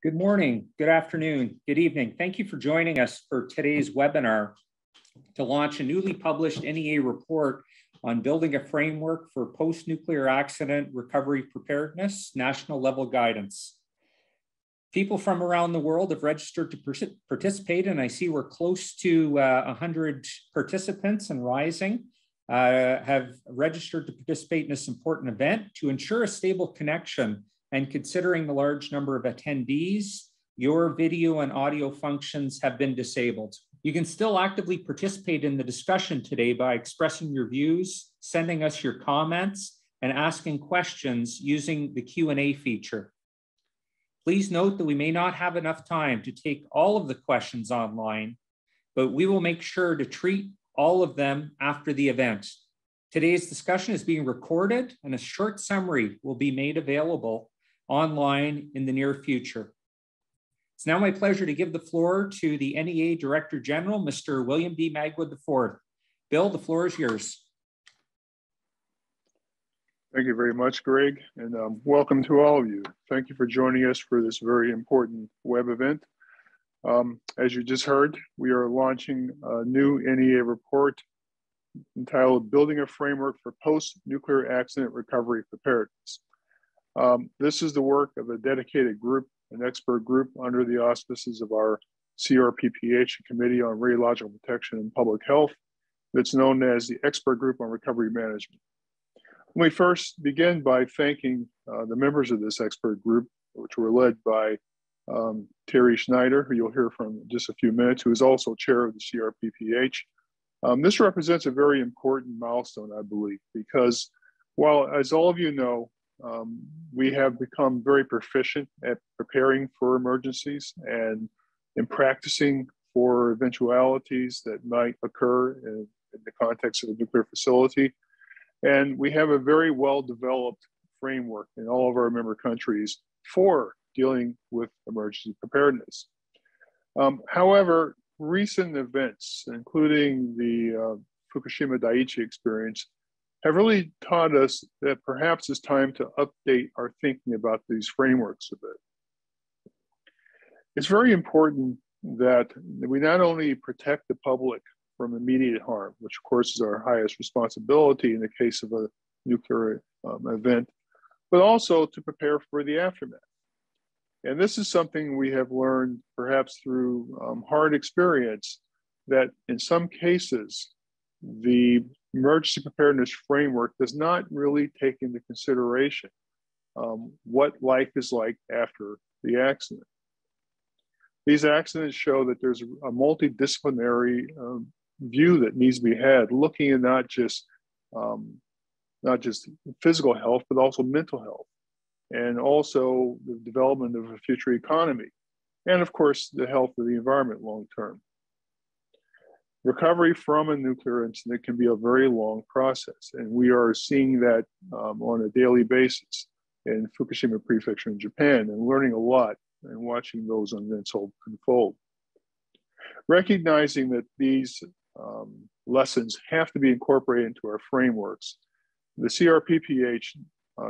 Good morning, good afternoon, good evening. Thank you for joining us for today's webinar to launch a newly published NEA report on building a framework for post-nuclear accident recovery preparedness, national level guidance. People from around the world have registered to participate, and I see we're close to 100 participants and rising. Have registered to participate in this important event to ensure a stable connection. And considering the large number of attendees, your video and audio functions have been disabled. You can still actively participate in the discussion today by expressing your views, sending us your comments, and asking questions using the Q&A feature. Please note that we may not have enough time to take all of the questions online, but we will make sure to treat all of them after the event. Today's discussion is being recorded, and a short summary will be made available online in the near future. It's now my pleasure to give the floor to the Nea Director General, Mr. William D. Magwood IV. Bill, the floor is yours. Thank you very much, Greg, and welcome to all of you. Thank you for joining us for this very important web event. As you just heard, we are launching a new NEA report entitled Building a Framework for Post-Nuclear Accident Recovery Preparedness. This is the work of a dedicated group, an expert group under the auspices of our CRPPH, Committee on Radiological Protection and Public Health, that's known as the Expert Group on Recovery Management. Let me first begin by thanking the members of this expert group, which were led by Terry Schneider, who you'll hear from in just a few minutes, who is also chair of the CRPPH. This represents a very important milestone, I believe, because while, as all of you know, we have become very proficient at preparing for emergencies and in practicing for eventualities that might occur in the context of a nuclear facility. And we have a very well-developed framework in all of our member countries for dealing with emergency preparedness. However, recent events, including the Fukushima Daiichi experience, have really taught us that perhaps it's time to update our thinking about these frameworks a bit. It's very important that we not only protect the public from immediate harm, which of course is our highest responsibility in the case of a nuclear event, but also to prepare for the aftermath. And this is something we have learned perhaps through hard experience, that in some cases, the emergency preparedness framework does not really take into consideration what life is like after the accident. These accidents show that there's a multidisciplinary view that needs to be had, looking at not just physical health, but also mental health, and also the development of a future economy, and of course, the health of the environment long term. Recovery from a nuclear incident can be a very long process, and we are seeing that on a daily basis in Fukushima Prefecture in Japan, and learning a lot and watching those events unfold. Recognizing that these lessons have to be incorporated into our frameworks, the CRPPH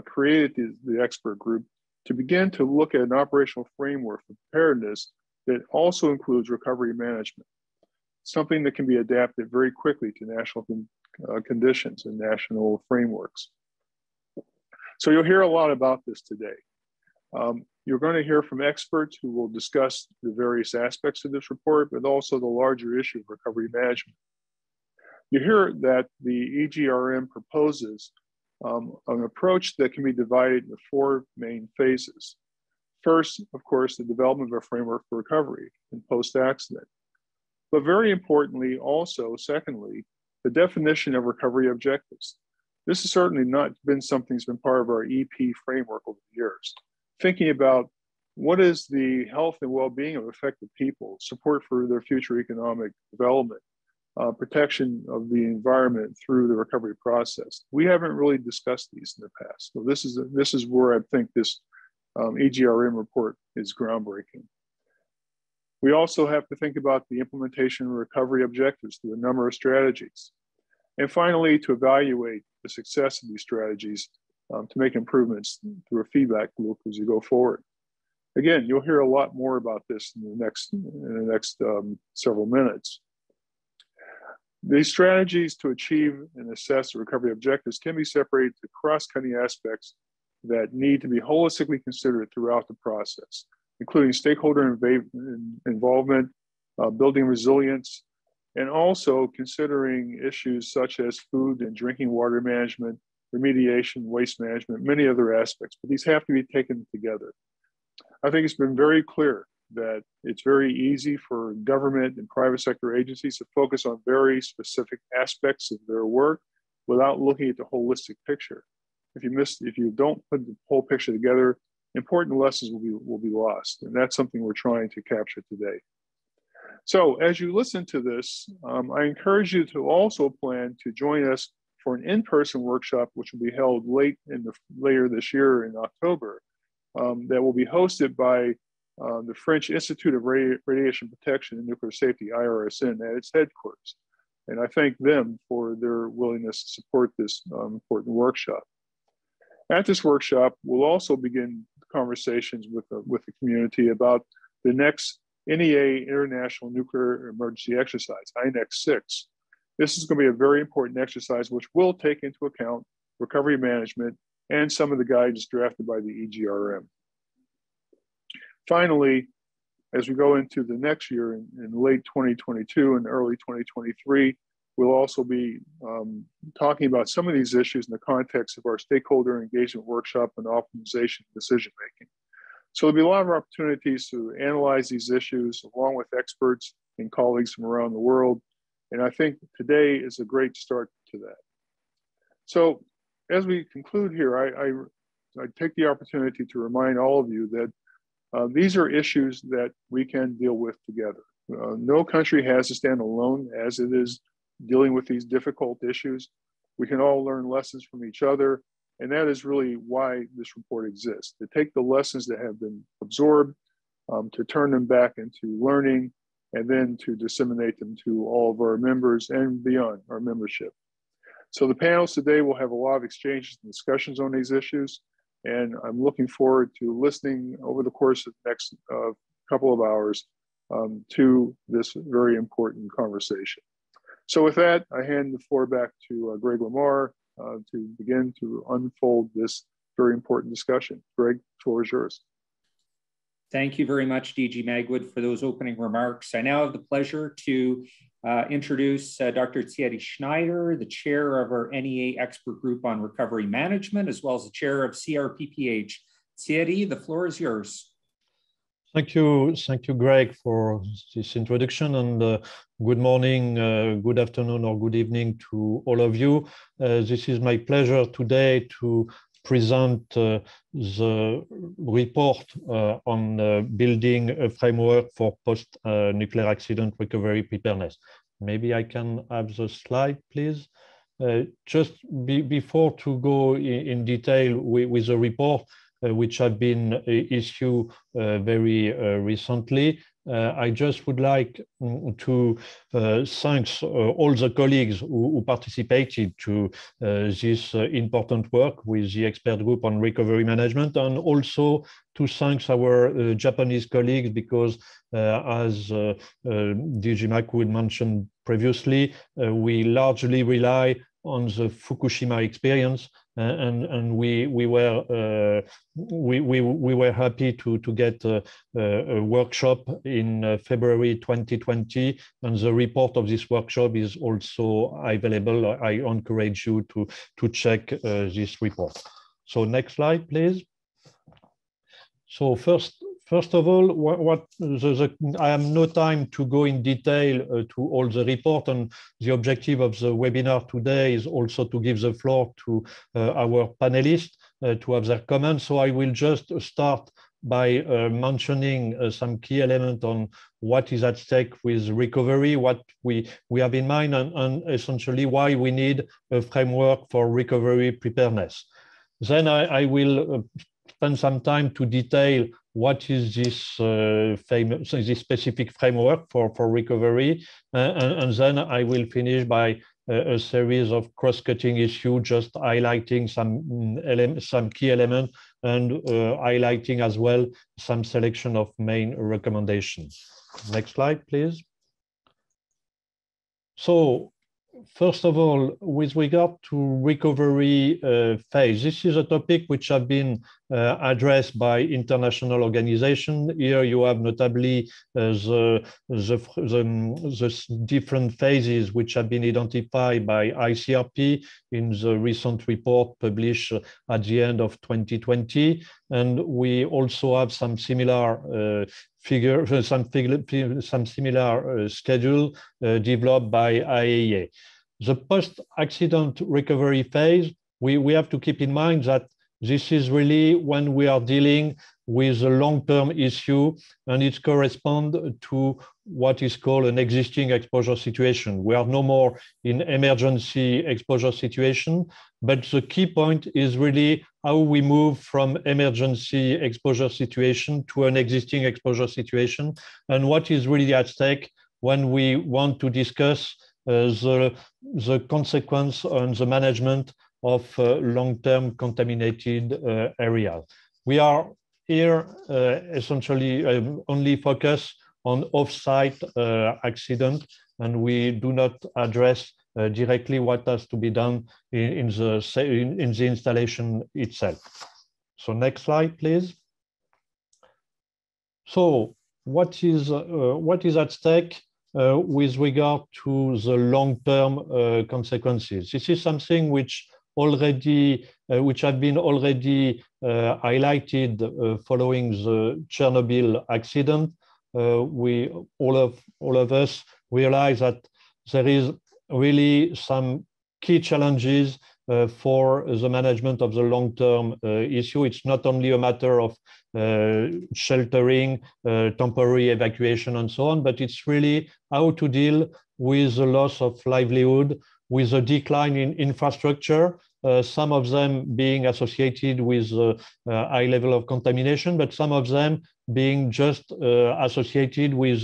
created the expert group to begin to look at an operational framework for preparedness that also includes recovery management, something that can be adapted very quickly to national conditions and national frameworks. So you'll hear a lot about this today. You're going to hear from experts who will discuss the various aspects of this report, but also the larger issue of recovery management. You hear that the EGRM proposes an approach that can be divided into four main phases. First, of course, the development of a framework for recovery in post-accident. But very importantly, also, secondly, the definition of recovery objectives. This has certainly not been something that's been part of our EP framework over the years. Thinking about what is the health and well-being of affected people, support for their future economic development, protection of the environment through the recovery process. We haven't really discussed these in the past. So this is where I think this EGRM report is groundbreaking. We also have to think about the implementation of recovery objectives through a number of strategies. And finally, to evaluate the success of these strategies to make improvements through a feedback loop as you go forward. Again, you'll hear a lot more about this in the next several minutes. These strategies to achieve and assess the recovery objectives can be separated to cross-cutting aspects that need to be holistically considered throughout the process, including stakeholder involvement, building resilience, and also considering issues such as food and drinking water management, remediation, waste management, many other aspects, but these have to be taken together. I think it's been very clear that it's very easy for government and private sector agencies to focus on very specific aspects of their work without looking at the holistic picture. If you don't put the whole picture together, important lessons will be lost. And that's something we're trying to capture today. So as you listen to this, I encourage you to also plan to join us for an in-person workshop, which will be held later this year in October, that will be hosted by the French Institute of Radiation Protection and Nuclear Safety, IRSN, at its headquarters. And I thank them for their willingness to support this important workshop. At this workshop, we'll also begin conversations with the community about the next NEA International Nuclear Emergency Exercise, INEX 6. This is going to be a very important exercise which will take into account recovery management and some of the guidance drafted by the EGRM. Finally, as we go into the next year in late 2022 and early 2023, we'll also be talking about some of these issues in the context of our stakeholder engagement workshop on optimization decision-making. So there'll be a lot of opportunities to analyze these issues along with experts and colleagues from around the world. And I think today is a great start to that. So as we conclude here, I take the opportunity to remind all of you that these are issues that we can deal with together. No country has to stand alone as it is dealing with these difficult issues. We can all learn lessons from each other, and that is really why this report exists, to take the lessons that have been absorbed, to turn them back into learning, and then to disseminate them to all of our members and beyond our membership. So the panels today will have a lot of exchanges and discussions on these issues, and I'm looking forward to listening over the course of the next couple of hours to this very important conversation. So with that, I hand the floor back to Greg Lamar to begin to unfold this very important discussion. Greg, the floor is yours. Thank you very much, DG Magwood, for those opening remarks. I now have the pleasure to introduce Dr. Thierry Schneider, the chair of our NEA Expert Group on Recovery Management, as well as the chair of CRPPH. Thierry, the floor is yours. Thank you, Greg, for this introduction, and good morning, good afternoon, or good evening to all of you. This is my pleasure today to present the report on building a framework for post-nuclear accident recovery preparedness. Maybe I can have the slide, please. Just before to go in detail with the report, which have been issued very recently, I just would like to thank all the colleagues who participated to this important work with the expert group on recovery management, and also to thank our Japanese colleagues, because as DG Magwood mentioned previously, we largely rely on the Fukushima experience, and we were happy to get a workshop in February 2020, and the report of this workshop is also available. I encourage you to check this report. So next slide, please. So first of all, I have no time to go in detail to all the report, and the objective of the webinar today is also to give the floor to our panelists to have their comments. So I will just start by mentioning some key elements on what is at stake with recovery, what we have in mind, and essentially why we need a framework for recovery preparedness. Then I will spend some time to detail what is this this specific framework for recovery, and then I will finish by a series of cross-cutting issues, just highlighting some key elements and highlighting as well some selection of main recommendations. Next slide, please. So, first of all, with regard to recovery phase, this is a topic which have been addressed by international organizations. Here you have notably the different phases which have been identified by ICRP in the recent report published at the end of 2020. And we also have some similar some similar schedule developed by IAEA. The post-accident recovery phase, we have to keep in mind that this is really when we are dealing with a long-term issue, and it corresponds to what is called an existing exposure situation. We are no more in emergency exposure situation, but the key point is really how we move from emergency exposure situation to an existing exposure situation, and what is really at stake when we want to discuss the consequence on the management of long-term contaminated areas. We are here essentially only focus on off-site accident, and we do not address directly what has to be done in the installation itself. So next slide, please. So what is at stake with regard to the long-term consequences? This is something which have been already highlighted following the Chernobyl accident. All of us realize that there is really some key challenges for the management of the long-term issue. It's not only a matter of sheltering, temporary evacuation, and so on, but it's really how to deal with the loss of livelihood, with a decline in infrastructure, some of them being associated with a high level of contamination, but some of them being just associated with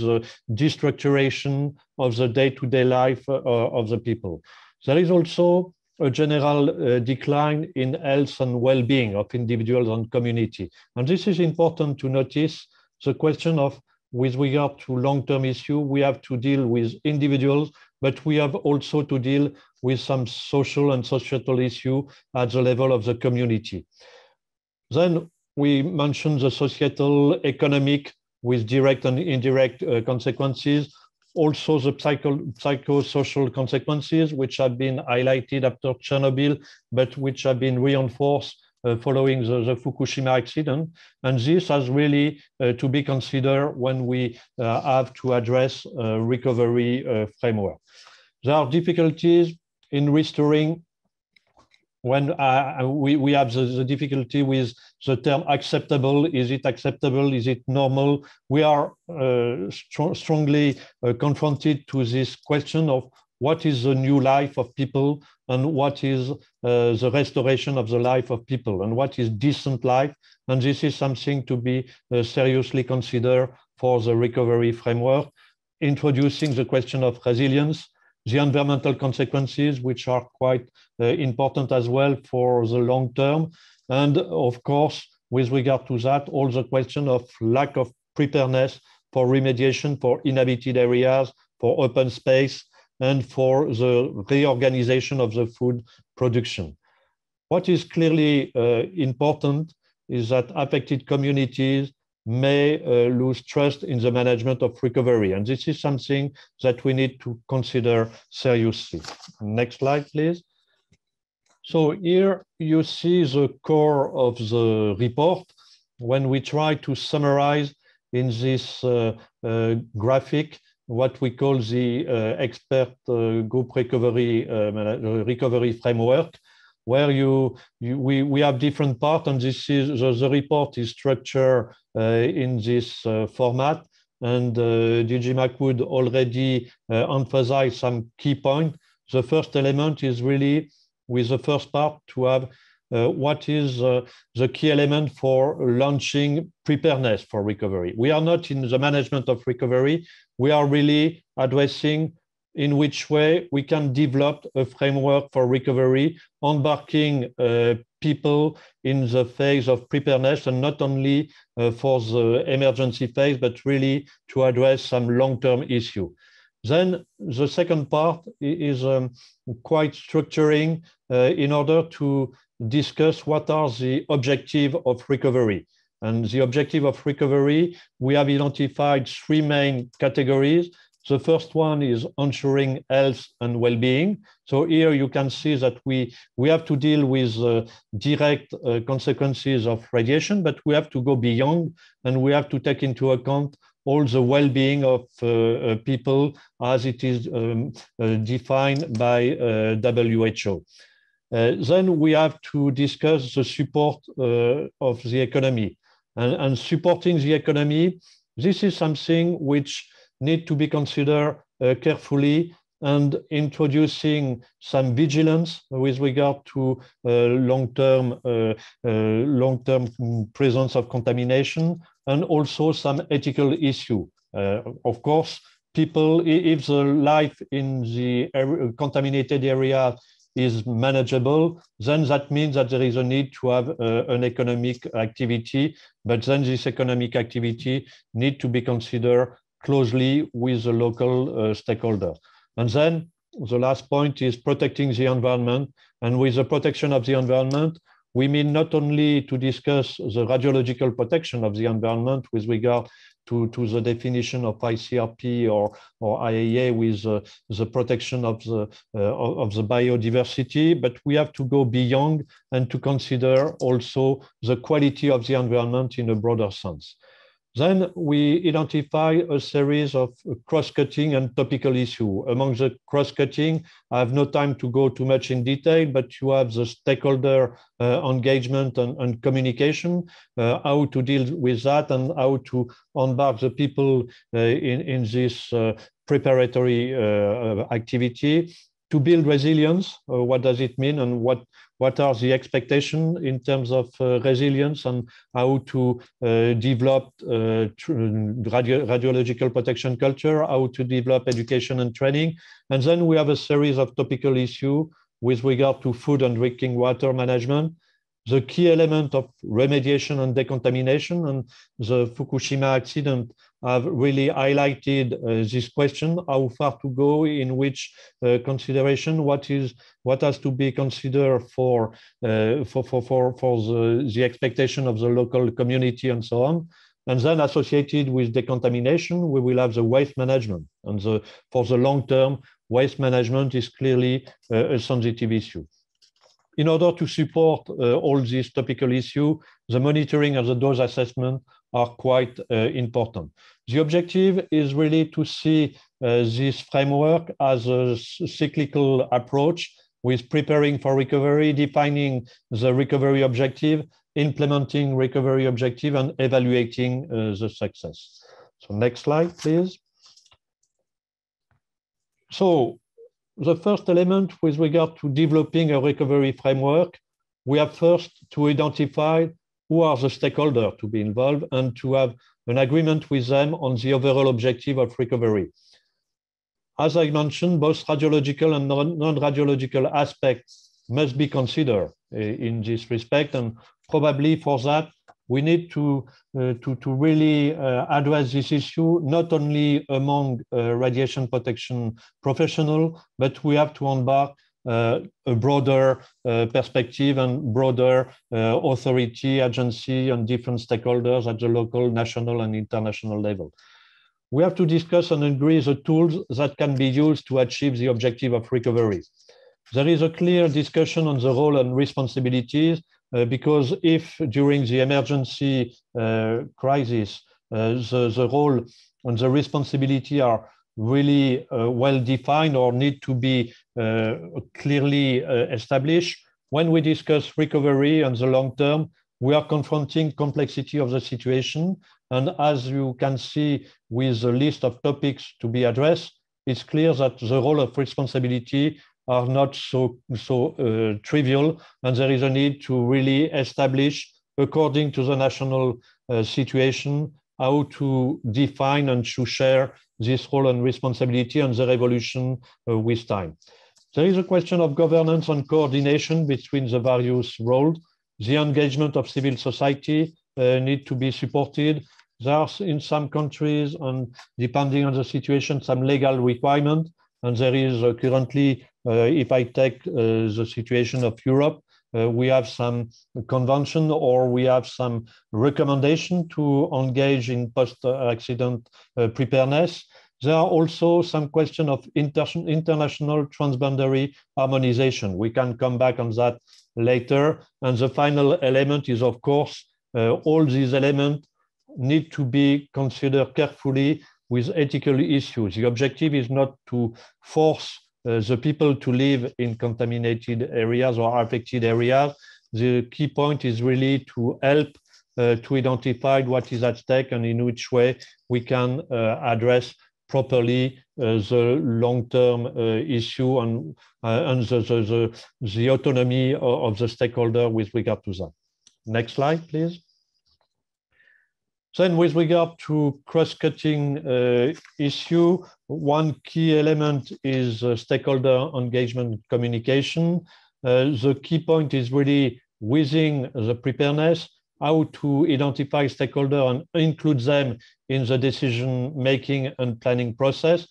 destructuration of the day-to-day life of the people. There is also a general decline in health and well-being of individuals and community. And this is important to notice the question of, with regard to long-term issue, we have to deal with individuals, but we have also to deal with some social and societal issue at the level of the community. Then we mentioned the societal, economic, with direct and indirect consequences, also the psychosocial consequences, which have been highlighted after Chernobyl, but which have been reinforced following the Fukushima accident. And this has really to be considered when we have to address recovery framework. There are difficulties in restoring when we have the difficulty with the term acceptable. Is it acceptable? Is it normal? We are strongly confronted to this question of what is the new life of people, and what is the restoration of the life of people, and what is decent life. And this is something to be seriously considered for the recovery framework, introducing the question of resilience, the environmental consequences, which are quite important as well for the long term. And of course, with regard to that, all the question of lack of preparedness for remediation, for inhabited areas, for open space, and for the reorganization of the food production. What is clearly important is that affected communities may lose trust in the management of recovery. And this is something that we need to consider seriously. Next slide, please. So here you see the core of the report. When we try to summarize in this graphic what we call the expert group recovery framework, where we have different parts, and this is the report is structured in this format. And DG Macwood already emphasized some key points. The first element is really, with the first part, to have what is the key element for launching preparedness for recovery. We are not in the management of recovery. We are really addressing in which way we can develop a framework for recovery, embarking people in the phase of preparedness, and not only for the emergency phase, but really to address some long-term issue. Then the second part is quite structuring in order to discuss what are the objectives of recovery. And the objective of recovery, we have identified three main categories. The first one is ensuring health and well-being. So here you can see that we have to deal with direct consequences of radiation, but we have to go beyond, and we have to take into account all the well-being of people as it is defined by WHO. Then we have to discuss the support of the economy. And supporting the economy, this is something which need to be considered carefully, and introducing some vigilance with regard to long-term presence of contamination, and also some ethical issue. Of course, people, if the life in the contaminated area is manageable, then that means that there is a need to have an economic activity, but then this economic activity need to be considered closely with the local stakeholder. And then the last point is protecting the environment. And with the protection of the environment, we mean not only to discuss the radiological protection of the environment with regard to the definition of ICRP or IAEA with the protection of the biodiversity, but we have to go beyond and to consider also the quality of the environment in a broader sense. Then we identify a series of cross-cutting and topical issues. Among the cross-cutting, I have no time to go too much in detail, but you have the stakeholder engagement and communication, how to deal with that and how to embark the people in this preparatory activity. To build resilience, what does it mean, and what are the expectations in terms of resilience, and how to develop radiological protection culture, how to develop education and training. And then we have a series of topical issues with regard to food and drinking water management, the key element of remediation and decontamination, and the Fukushima accident have really highlighted this question: how far to go, in which consideration, what has to be considered for the expectation of the local community, and so on. And then associated with decontamination, we will have the waste management, and for the long term, waste management is clearly a sensitive issue. In order to support all these topical issues, the monitoring and the dose assessment are quite important. The objective is really to see this framework as a cyclical approach, with preparing for recovery, defining the recovery objective, implementing recovery objective, and evaluating the success. So next slide, please. So the first element with regard to developing a recovery framework, we have first to identify who are the stakeholders to be involved and to have an agreement with them on the overall objective of recovery. As I mentioned, both radiological and non-radiological aspects must be considered in this respect, and probably for that, we need to really address this issue, not only among radiation protection professionals, but we have to embark a broader perspective and broader authority, agency, and different stakeholders at the local, national, and international level. We have to discuss and agree the tools that can be used to achieve the objective of recovery. There is a clear discussion on the role and responsibilities, because if during the emergency crisis, the role and the responsibility are really well defined or need to be clearly established, when we discuss recovery and the long term, we are confronting complexity of the situation. And as you can see with the list of topics to be addressed, it's clear that the role of responsibility are not so trivial, and there is a need to really establish, according to the national situation, how to define and to share this role and responsibility and the evolution with time. There is a question of governance and coordination between the various roles. The engagement of civil society need to be supported. There are in some countries, and depending on the situation, some legal requirement. And there is currently, if I take the situation of Europe, we have some convention or we have some recommendation to engage in post-accident preparedness. There are also some question of international transboundary harmonization. We can come back on that later. And the final element is, of course, all these elements need to be considered carefully with ethical issues. The objective is not to force the people to live in contaminated areas or affected areas. The key point is really to help to identify what is at stake and in which way we can address properly the long-term issue and the autonomy of the stakeholder with regard to that. Next slide, please. Then with regard to cross-cutting issue, one key element is stakeholder engagement communication. The key point is really within the preparedness, how to identify stakeholders and include them in the decision-making and planning process.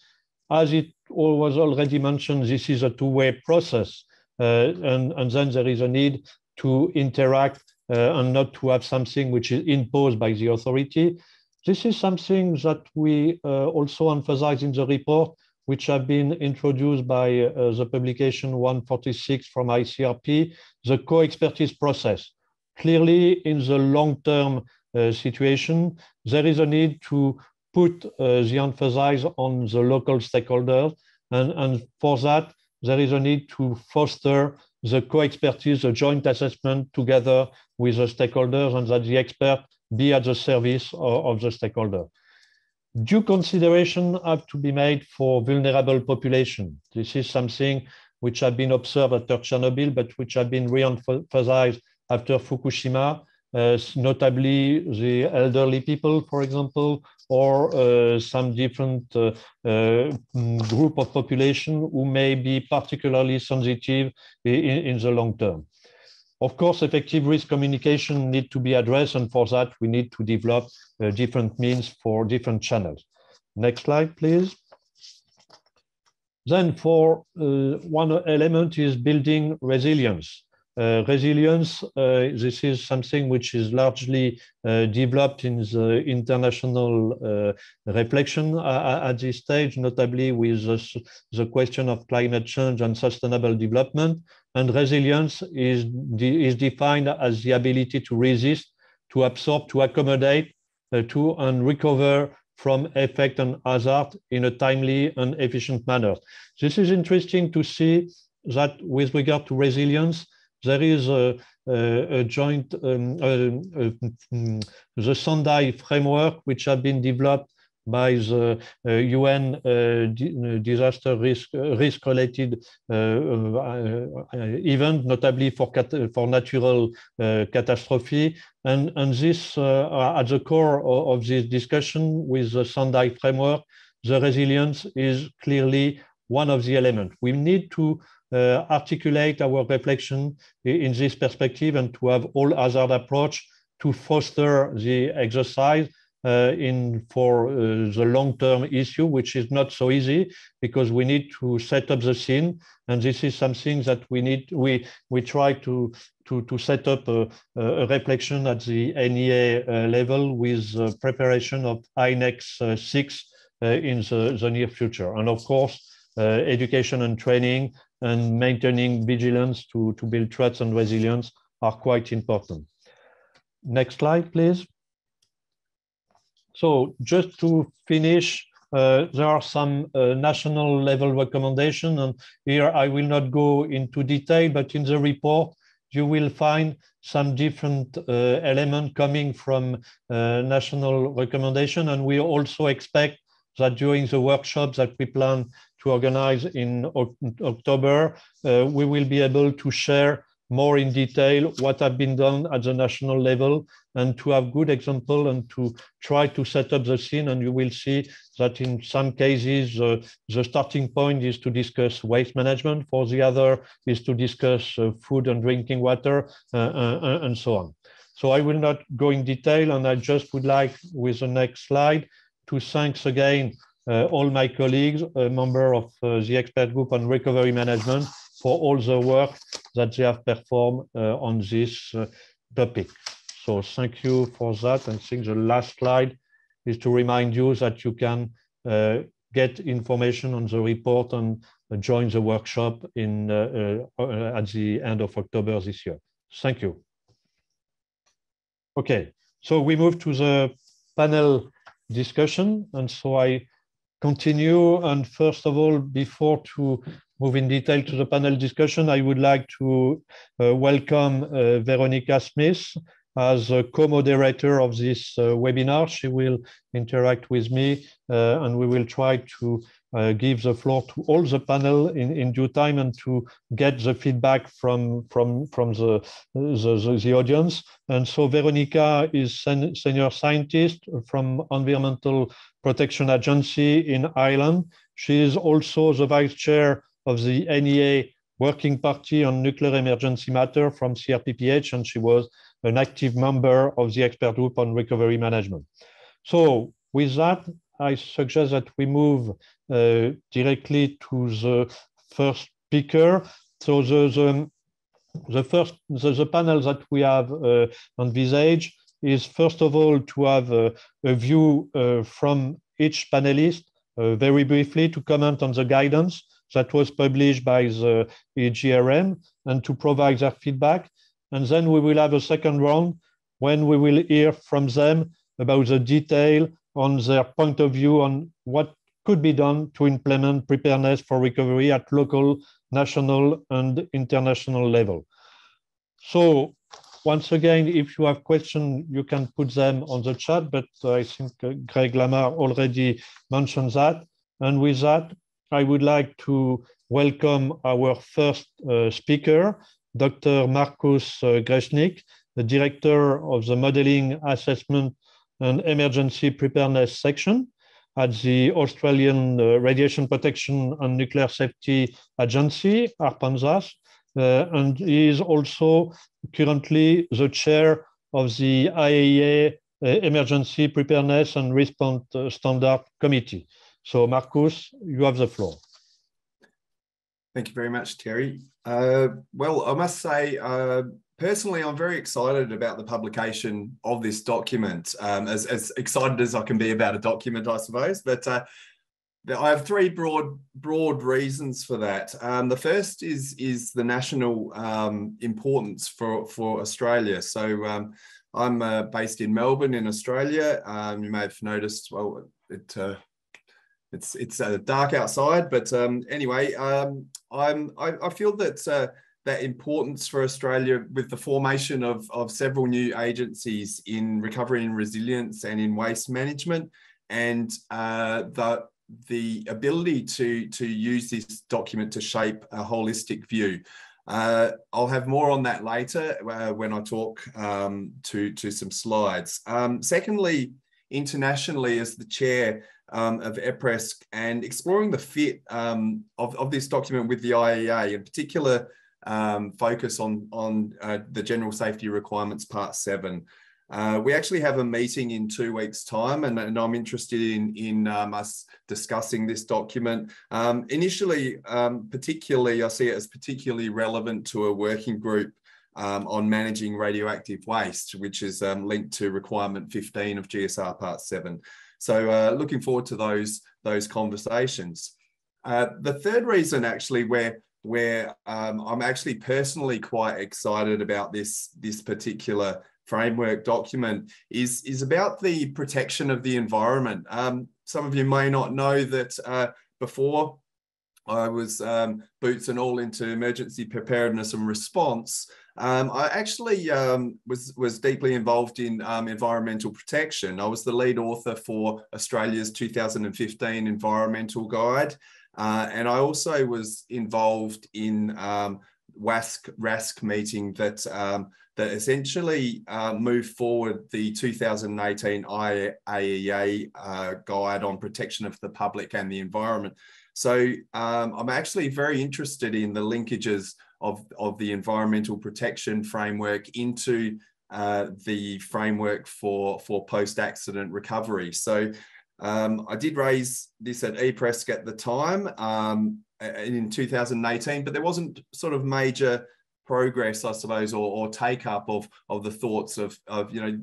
As it was already mentioned, this is a two-way process, and then there is a need to interact and not to have something which is imposed by the authority. This is something that we also emphasize in the report, which have been introduced by the publication 146 from ICRP, the co-expertise process. Clearly, in the long-term situation, there is a need to put the emphasis on the local stakeholders, and for that, there is a need to foster the co-expertise, the joint assessment together with the stakeholders, and that the expert be at the service of the stakeholder. Due consideration have to be made for vulnerable population. This is something which have been observed after Chernobyl, but which have been re-emphasized after Fukushima, notably the elderly people, for example, or some different group of population who may be particularly sensitive in the long term. Of course, effective risk communication need to be addressed, and for that, we need to develop different means for different channels. Next slide, please. Then for one element is building resilience. Resilience, this is something which is largely developed in the international reflection at this stage, notably with the question of climate change and sustainable development. And resilience is defined as the ability to resist, to absorb, to accommodate, to and recover from effect and hazard in a timely and efficient manner. This is interesting to see that with regard to resilience, there is a joint, the Sendai framework, which have been developed by the UN disaster risk-related event, notably for natural catastrophe. And this, at the core of this discussion with the Sendai framework, the resilience is clearly one of the elements. We need to articulate our reflection in this perspective and to have all hazard approach to foster the exercise for the long-term issue, which is not so easy because we need to set up the scene, and this is something that we try to set up a reflection at the NEA level with preparation of INEX 6 in the near future, and of course education and training and maintaining vigilance to build trust and resilience are quite important. Next slide, please. So just to finish, there are some national level recommendations, and here I will not go into detail, but in the report, you will find some different elements coming from national recommendation, and we also expect that during the workshops that we plan to organize in October, we will be able to share more in detail what have been done at the national level and to have good example and to try to set up the scene. And you will see that in some cases, the starting point is to discuss waste management. For the other is to discuss food and drinking water and so on. So I will not go in detail, and I just would like, with the next slide, to thank again all my colleagues, a member of the expert group on recovery management, for all the work that they have performed on this topic. So thank you for that. And I think the last slide is to remind you that you can get information on the report and join the workshop at the end of October this year. Thank you. Okay, so we move to the panel discussion. And so I continue. And first of all, before to move in detail to the panel discussion, I would like to welcome Veronica Smith as a co-moderator of this webinar. She will interact with me and we will try to give the floor to all the panel in due time and to get the feedback from the audience. And so Veronica is senior scientist from Environmental Protection Agency in Ireland. She is also the vice chair of the NEA Working Party on Nuclear Emergency Matter from CRPPH, and she was an active member of the expert group on recovery management. So with that, I suggest that we move directly to the first speaker. So the panel that we have envisaged is, first of all, to have a view from each panelist, very briefly, to comment on the guidance that was published by the EGRM and to provide their feedback. And then we will have a second round when we will hear from them about the detail on their point of view on what could be done to implement preparedness for recovery at local, national, and international level. So once again, if you have questions, you can put them on the chat, but I think Greg Lamar already mentioned that. And with that, I would like to welcome our first speaker, Dr. Markus Gresznik, the director of the Modeling, Assessment and Emergency Preparedness section at the Australian Radiation Protection and Nuclear Safety Agency, ARPANSAS, and he is also currently the chair of the IAEA Emergency Preparedness and Response Standard Committee. So Markus, you have the floor. Thank you very much, Terry. Well, I must say, personally, I'm very excited about the publication of this document, as excited as I can be about a document, I suppose. But I have three broad reasons for that. The first is the national importance for Australia. So I'm based in Melbourne in Australia. You may have noticed, well, it's dark outside, but anyway, I feel that that importance for Australia with the formation of several new agencies in recovery and resilience and in waste management, and the ability to use this document to shape a holistic view. I'll have more on that later when I talk to some slides. Secondly, internationally, as the chair of EPRESC, and exploring the fit of this document with the IAEA, in particular, focus on the General Safety Requirements Part 7. We actually have a meeting in 2 weeks' time, and I'm interested in us discussing this document. Initially, particularly, I see it as particularly relevant to a working group on managing radioactive waste, which is linked to Requirement 15 of GSR Part 7. So looking forward to those conversations. The third reason, actually, where I'm actually personally quite excited about this particular framework document is about the protection of the environment. Some of you may not know that before I was boots and all into emergency preparedness and response, I actually was deeply involved in environmental protection. I was the lead author for Australia's 2015 Environmental Guide. And I also was involved in RASC meeting that that essentially moved forward the 2018 IAEA guide on protection of the public and the environment. So I'm actually very interested in the linkages of the environmental protection framework into the framework for post-accident recovery. So I did raise this at ePress at the time in 2018, but there wasn't sort of major progress, I suppose, or take up of the thoughts of you know,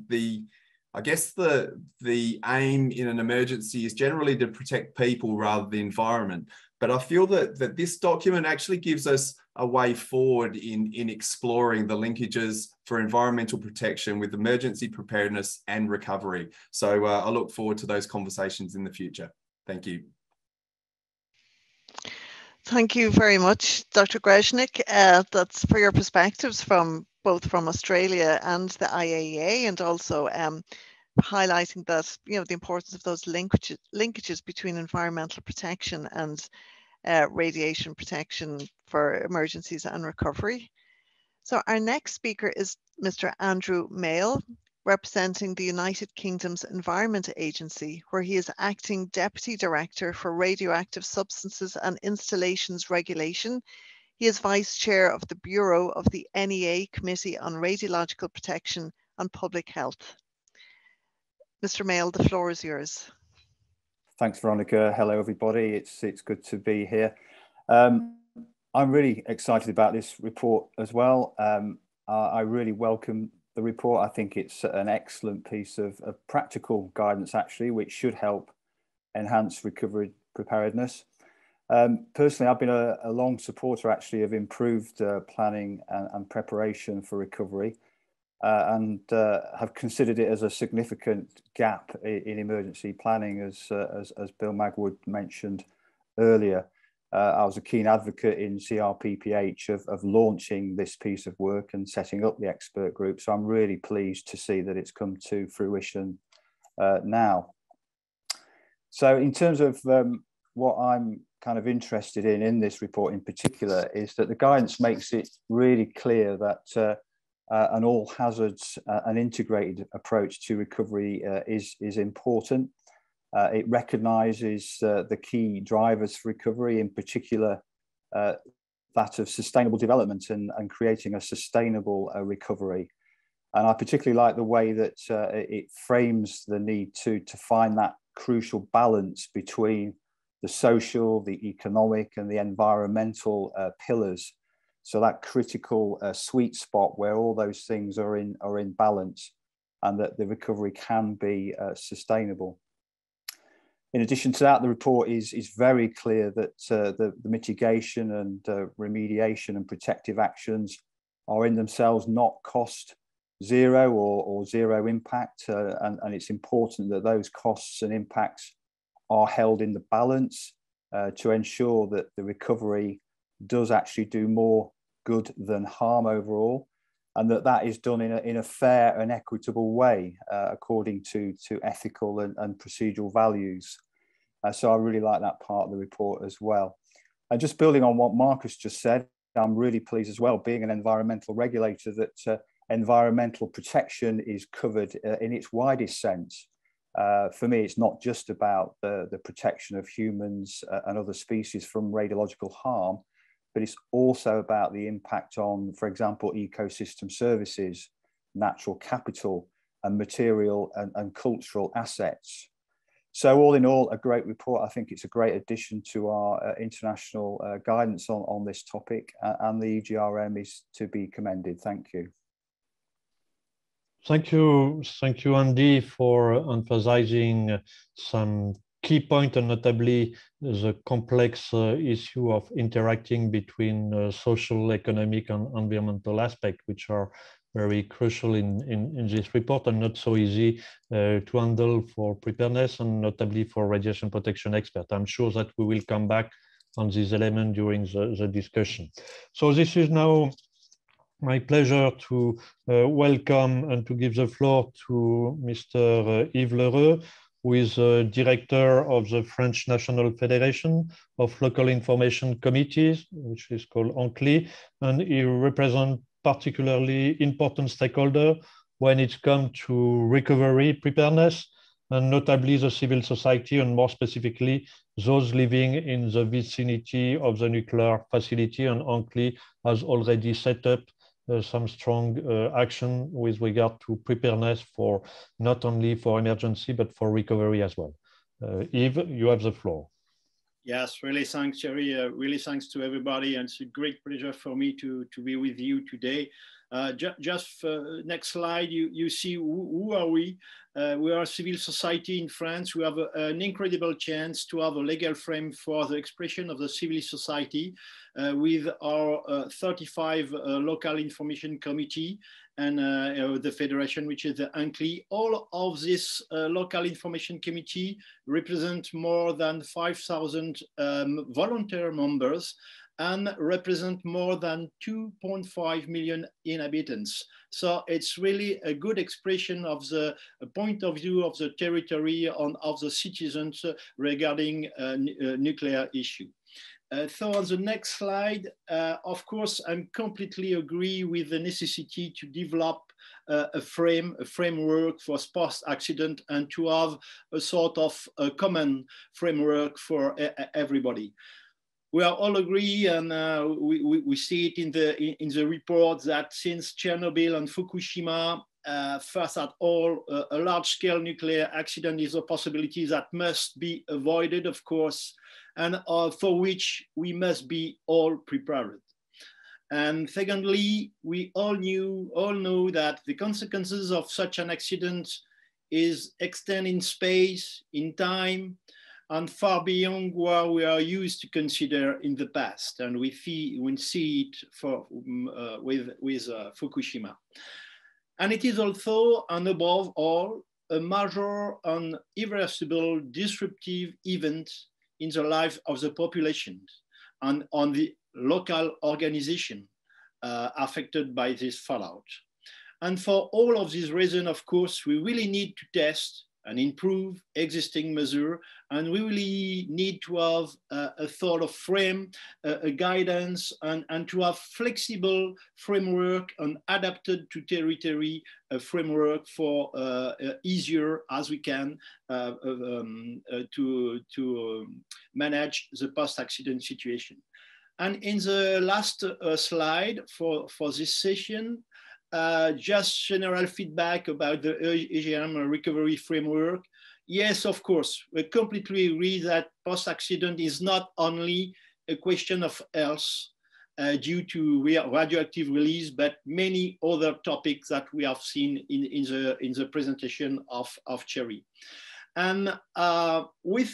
I guess the aim in an emergency is generally to protect people rather than the environment. But I feel that this document actually gives us a way forward in exploring the linkages for environmental protection with emergency preparedness and recovery. So I look forward to those conversations in the future. Thank you. Thank you very much, Dr. Greznik. That's for your perspectives from both from Australia and the IAEA, and also highlighting that, you know, the importance of those linkages between environmental protection and radiation protection for emergencies and recovery. So our next speaker is Mr. Andrew Mail, representing the United Kingdom's Environment Agency, where he is Acting Deputy Director for Radioactive Substances and Installations Regulation. He is Vice Chair of the Bureau of the NEA Committee on Radiological Protection and Public Health. Mr. Mail, the floor is yours. Thanks, Veronica. Hello, everybody. It's good to be here. I'm really excited about this report as well. I really welcome the report. I think it's an excellent piece of practical guidance, actually, which should help enhance recovery preparedness. Personally, I've been a long supporter, actually, of improved planning and preparation for recovery. And have considered it as a significant gap in emergency planning, as Bill Magwood mentioned earlier. I was a keen advocate in CRPPH of launching this piece of work and setting up the expert group. So I'm really pleased to see that it's come to fruition now. So in terms of what I'm kind of interested in this report in particular, is that the guidance makes it really clear that an all hazards and integrated approach to recovery is important. It recognises the key drivers for recovery, in particular that of sustainable development and creating a sustainable recovery. And I particularly like the way that it frames the need to find that crucial balance between the social, the economic and the environmental pillars. So that critical sweet spot where all those things are in balance, and that the recovery can be sustainable. In addition to that, the report is very clear that the mitigation and remediation and protective actions are in themselves not cost zero or zero impact, and it's important that those costs and impacts are held in the balance to ensure that the recovery does actually do more good than harm overall, and that is done in a fair and equitable way according to ethical and procedural values. So I really like that part of the report as well. And just building on what Marcus just said, I'm really pleased as well, being an environmental regulator, that environmental protection is covered in its widest sense. For me, it's not just about the protection of humans and other species from radiological harm, but it's also about the impact on, for example, ecosystem services, natural capital, and material and cultural assets. So all in all, a great report. I think it's a great addition to our international guidance on this topic, and the EGRM is to be commended. Thank you. Thank you, Andy, for emphasizing some key points, and notably the complex issue of interacting between social, economic, and environmental aspects, which are very crucial in this report and not so easy to handle for preparedness and notably for radiation protection expert. I'm sure that we will come back on this element during the discussion. So this is now my pleasure to welcome and to give the floor to Mr. Yves Lheureux, who is a director of the French National Federation of Local Information Committees, which is called UNCLI, and he represents particularly important stakeholders when it comes to recovery preparedness, and notably the civil society, and more specifically, those living in the vicinity of the nuclear facility. And UNCLI has already set up some strong action with regard to preparedness for not only for emergency, but for recovery as well. Yves, you have the floor. Yes, really thanks, Jerry. Really thanks to everybody. And it's a great pleasure for me to be with you today. Just next slide, you see who are we? We are civil society in France. We have an incredible chance to have a legal frame for the expression of the civil society with our 35 local information committee and the federation, which is the UNCLI. All of this local information committee represent more than 5,000 volunteer members and represent more than 2.5 million inhabitants. So it's really a good expression of the point of view of the territory and of the citizens regarding nuclear issue. So on the next slide, of course, I completely agree with the necessity to develop a framework for post-accident and to have a sort of a common framework for everybody. We are all agree, and we see it in the report, that since Chernobyl and Fukushima, first at all, a large-scale nuclear accident is a possibility that must be avoided, of course, and for which we must be all prepared. And secondly, we all know that the consequences of such an accident is extend in space, in time, and far beyond what we are used to consider in the past. And we see it with Fukushima. And it is also, and above all, a major and irreversible disruptive event in the life of the population and on the local organization affected by this fallout. And for all of these reasons, of course, we really need to test and improve existing measures, and we really need to have a sort of frame, a guidance, and to have flexible framework and adapted to territory framework for easier as we can to manage the post-accident situation. And in the last slide for this session, just general feedback about the EGM recovery framework. Yes, of course, we completely agree that post-accident is not only a question of health due to radioactive release, but many other topics that we have seen in the presentation of Cherry. And we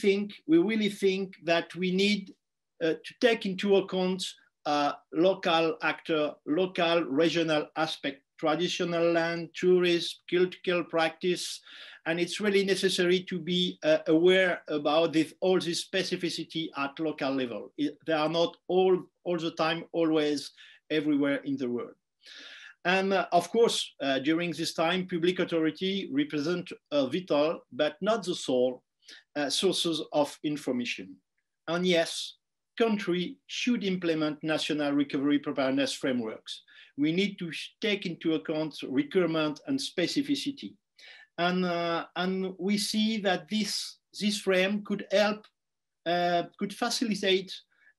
really think that we need to take into account local actor, local regional aspect, traditional land, tourism, cultural practice, and it's really necessary to be aware about all this specificity at local level. They are not all the time, always everywhere in the world. And of course, during this time, public authority represent vital, but not the sole, sources of information. And yes, country should implement national recovery preparedness frameworks. We need to take into account requirement and specificity. And we see that this frame could help, could facilitate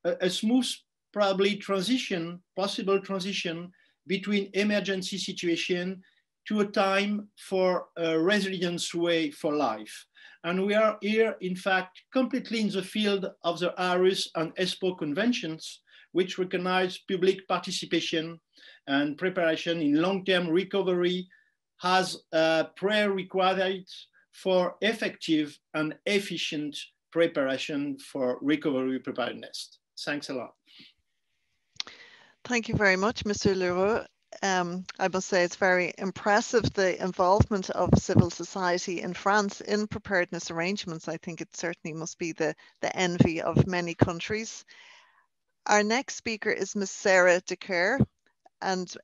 a smooth, possible transition between emergency situation to a time for a resilience way for life. And we are here, in fact, completely in the field of the ARUS and ESPO conventions, which recognize public participation and preparation in long-term recovery as a prerequisite for effective and efficient preparation for recovery preparedness. Thanks a lot. Thank you very much, Mr. Leroux. I must say it's very impressive, the involvement of civil society in France in preparedness arrangements. I think it certainly must be the envy of many countries. Our next speaker is Ms. Sarah Decker, and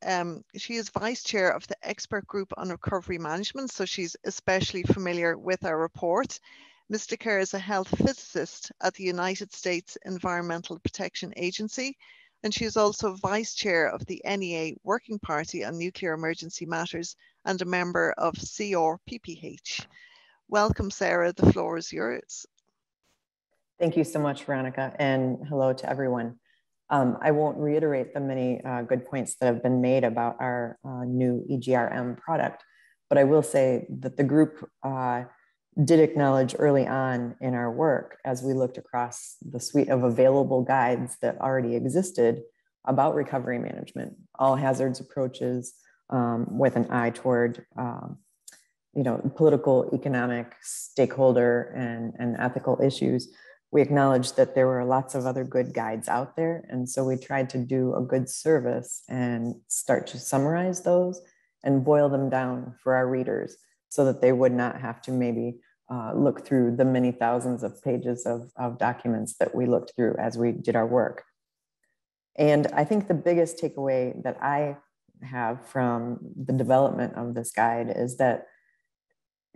she is vice chair of the expert group on recovery management, so she's especially familiar with our report. Ms. Carr is a health physicist at the United States Environmental Protection Agency, and she is also vice chair of the NEA Working Party on Nuclear Emergency Matters and a member of CRPPH. Welcome, Sarah. The floor is yours. Thank you so much, Veronica, and hello to everyone. I won't reiterate the many good points that have been made about our new EGRM product, but I will say that the group did acknowledge early on in our work, as we looked across the suite of available guides that already existed about recovery management, all hazards approaches with an eye toward political, economic, stakeholder, and ethical issues. We acknowledged that there were lots of other good guides out there. And so we tried to do a good service and start to summarize those and boil them down for our readers so that they would not have to maybe look through the many thousands of pages of documents that we looked through as we did our work. And I think the biggest takeaway that I have from the development of this guide is that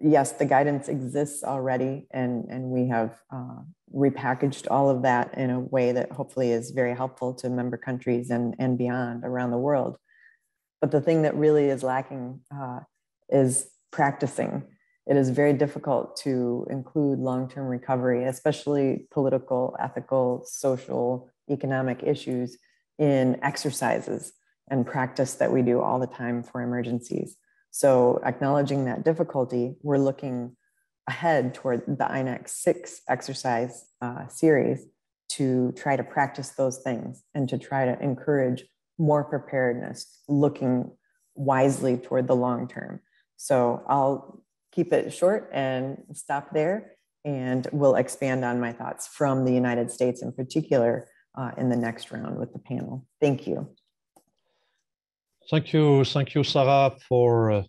yes, the guidance exists already, and we have repackaged all of that in a way that hopefully is very helpful to member countries and beyond around the world. But the thing that really is lacking is practicing. It is very difficult to include long-term recovery, especially political, ethical, social, economic issues in exercises and practice that we do all the time for emergencies. So acknowledging that difficulty, we're looking ahead toward the INEX 6 exercise series to try to practice those things and to try to encourage more preparedness, looking wisely toward the long term. So I'll keep it short and stop there, and we'll expand on my thoughts from the United States in particular in the next round with the panel. Thank you. Thank you, Sarah, for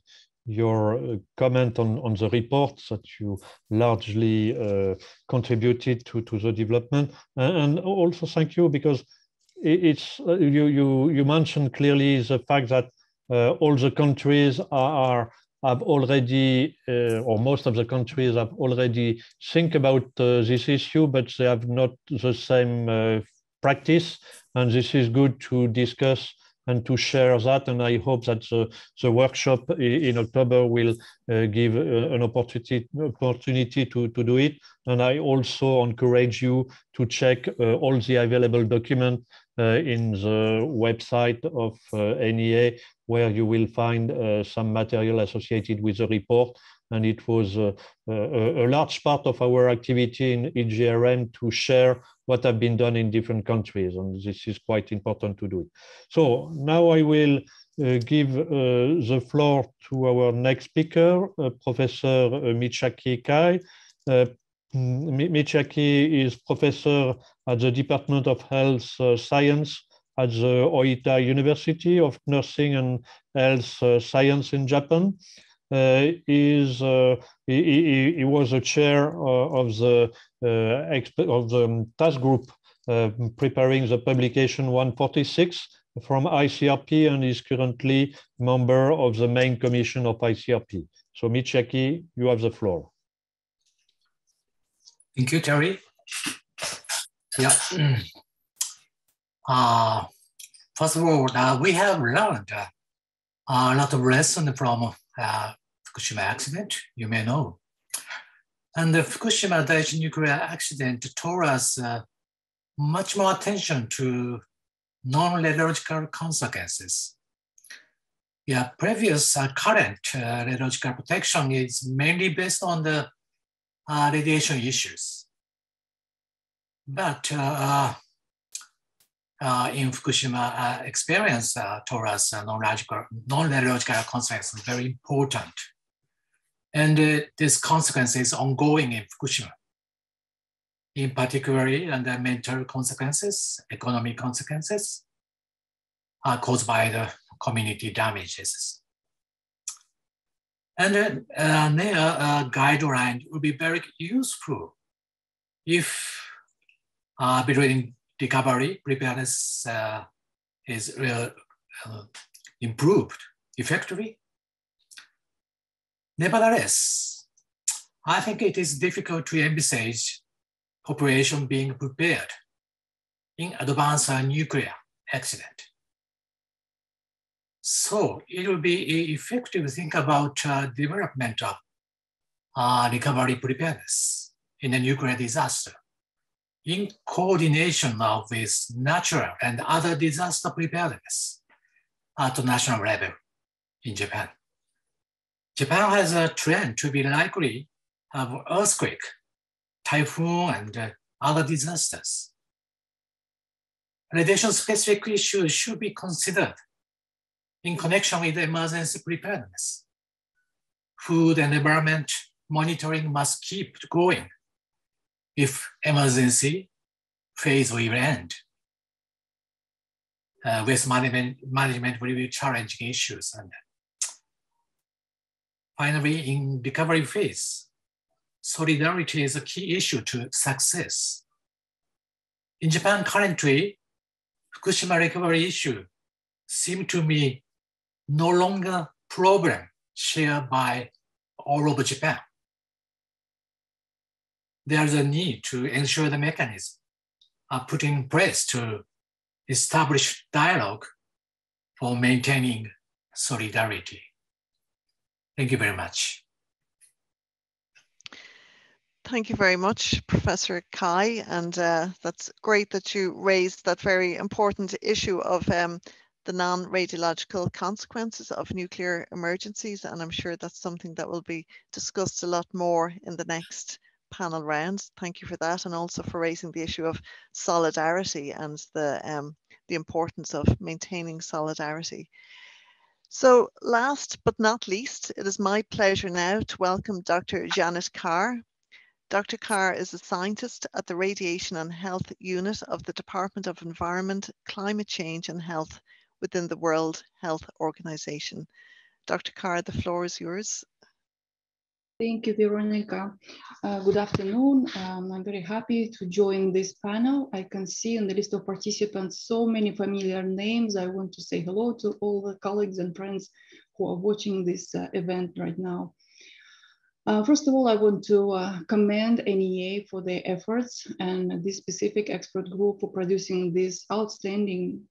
your comment on the report that you largely contributed to the development, and also thank you because it's you mentioned clearly the fact that all the countries have already, or most of the countries have already think about this issue, but they have not the same practice, and this is good to discuss and to share that. And I hope that the workshop in October will give an opportunity to do it. And I also encourage you to check all the available documents in the website of NEA, where you will find some material associated with the report. And it was a large part of our activity in EGRM to share what have been done in different countries. And this is quite important to do it. So now I will give the floor to our next speaker, Professor Michiaki Kai. Michiaki is professor at the Department of Health Science at the Oita University of Nursing and Health Science in Japan. He was a chair of the task group preparing the publication 146 from ICRP, and is currently member of the main commission of ICRP. So Michiaki, you have the floor. Thank you, Terry. Yeah. First of all, we have learned a lot of lessons from Fukushima accident, you may know. And the Fukushima Daiichi nuclear accident taught us much more attention to non-radiological consequences. Yeah, previous current radiological protection is mainly based on the radiation issues. But in Fukushima experience taught us non-radiological consequences very important. And this consequence is ongoing in Fukushima. In particular, the mental consequences, economic consequences are caused by the community damages. And NEA guideline will be very useful if building recovery preparedness is improved effectively. Nevertheless, I think it is difficult to envisage population being prepared in advance of a nuclear accident. So it will be effective to think about development of recovery preparedness in a nuclear disaster in coordination with natural and other disaster preparedness at the national level in Japan. Japan has a trend to be likely of earthquake, typhoon, and other disasters. Radiation-specific issues should be considered in connection with emergency preparedness. Food and environment monitoring must keep going if emergency phase will end. Waste management will be challenging issues. And finally, in recovery phase, solidarity is a key issue to success. In Japan currently, Fukushima recovery issue seem to me no longer problem shared by all over Japan. There's a need to ensure the mechanism are put in place to establish dialogue for maintaining solidarity. Thank you very much. Thank you very much, Professor Kai. And that's great that you raised that very important issue of the non-radiological consequences of nuclear emergencies. And I'm sure that's something that will be discussed a lot more in the next panel rounds. Thank you for that. And also for raising the issue of solidarity and the importance of maintaining solidarity. So last but not least, it is my pleasure now to welcome Dr. Janet Carr. Dr. Carr is a scientist at the Radiation and Health Unit of the Department of Environment, Climate Change and Health within the World Health Organization. Dr. Carr, the floor is yours. Thank you, Veronica. Good afternoon. I'm very happy to join this panel. I can see on the list of participants so many familiar names. I want to say hello to all the colleagues and friends who are watching this event right now. First of all, I want to commend NEA for their efforts and this specific expert group for producing this outstanding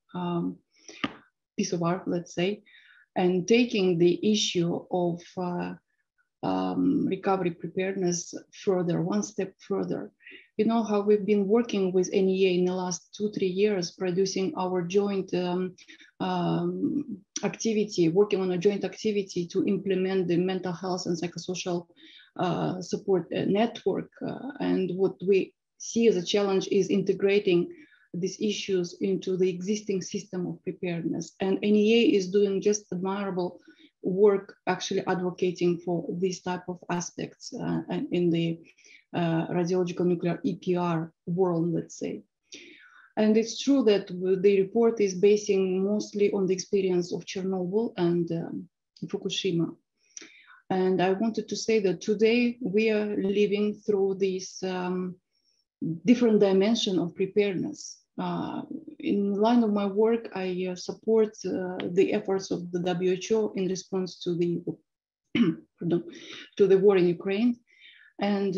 piece of art, let's say, and taking the issue of recovery preparedness further, one step further. You know how we've been working with NEA in the last 2-3 years, producing our joint activity, working on a joint activity to implement the mental health and psychosocial support network. And what we see as a challenge is integrating these issues into the existing system of preparedness. And NEA is doing just admirable work actually advocating for these type of aspects in the radiological nuclear EPR world, let's say. And it's true that the report is basing mostly on the experience of Chernobyl and Fukushima. And I wanted to say that today we are living through this different dimension of preparedness. In line of my work, I support the efforts of the WHO in response to the war in Ukraine. And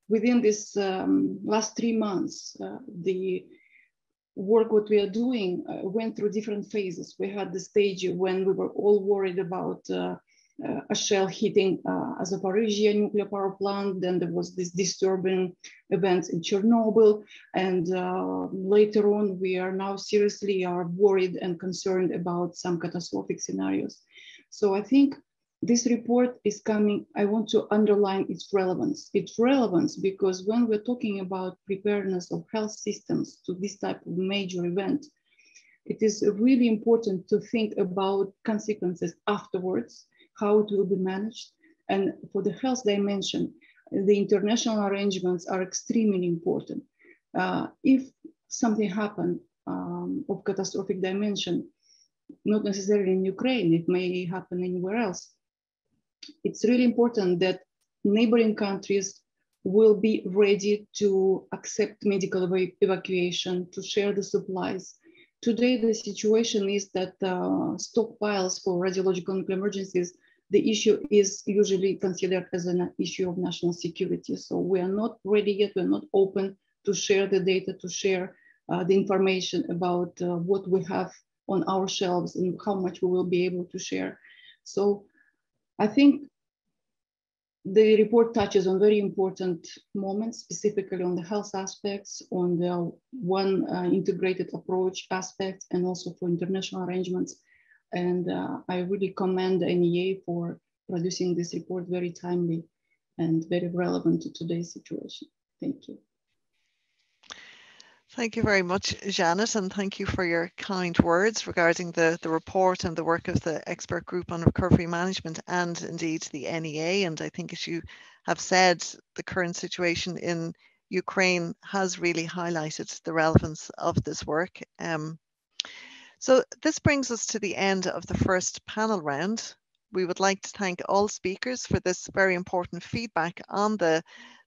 within this last 3 months, the work what we are doing went through different phases. We had the stage when we were all worried about a shell hitting a Zaporizhzhia nuclear power plant. Then there was this disturbing events in Chernobyl. And later on, we are now seriously worried and concerned about some catastrophic scenarios. So I think this report is coming, I want to underline its relevance. Its relevance because when we're talking about preparedness of health systems to this type of major event, it is really important to think about consequences afterwards, how it will be managed. And for the health dimension, the international arrangements are extremely important. If something happened of catastrophic dimension, not necessarily in Ukraine, it may happen anywhere else. It's really important that neighboring countries will be ready to accept medical evacuation, to share the supplies, today the situation is that stockpiles for radiological nuclear emergencies, the issue is usually considered as an issue of national security. So we are not ready yet, we're not open to share the data, to share the information about what we have on our shelves and how much we will be able to share. So I think the report touches on very important moments, specifically on the health aspects, on the one integrated approach aspects, and also for international arrangements. And I really commend NEA for producing this report very timely and very relevant to today's situation. Thank you. Thank you very much, Janet, and thank you for your kind words regarding the report and the work of the expert group on recovery management and indeed the NEA. And I think, as you have said, the current situation in Ukraine has really highlighted the relevance of this work. So this brings us to the end of the first panel round. We would like to thank all speakers for this very important feedback on the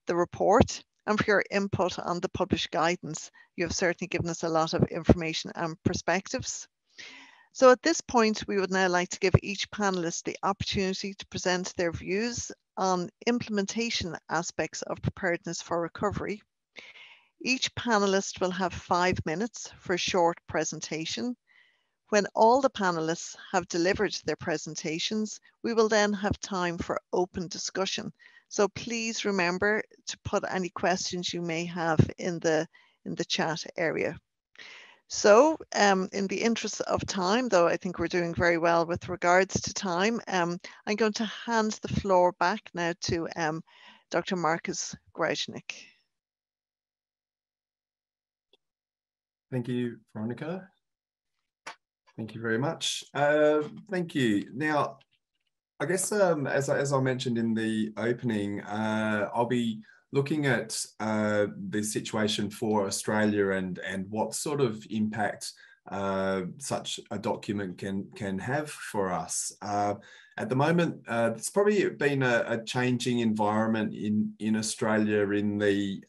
report and for your input on the published guidance. You have certainly given us a lot of information and perspectives. So at this point, we would now like to give each panelist the opportunity to present their views on implementation aspects of preparedness for recovery. Each panelist will have 5 minutes for a short presentation. When all the panelists have delivered their presentations, we will then have time for open discussion. So please remember to put any questions you may have in the chat area. So in the interest of time, though I think we're doing very well with regards to time, I'm going to hand the floor back now to Dr. Markus Grajnik. Thank you, Veronica. Thank you very much. Thank you. Now, I guess as I mentioned in the opening, I'll be looking at the situation for Australia and what sort of impact such a document can have for us. At the moment, it's probably been a changing environment in Australia in the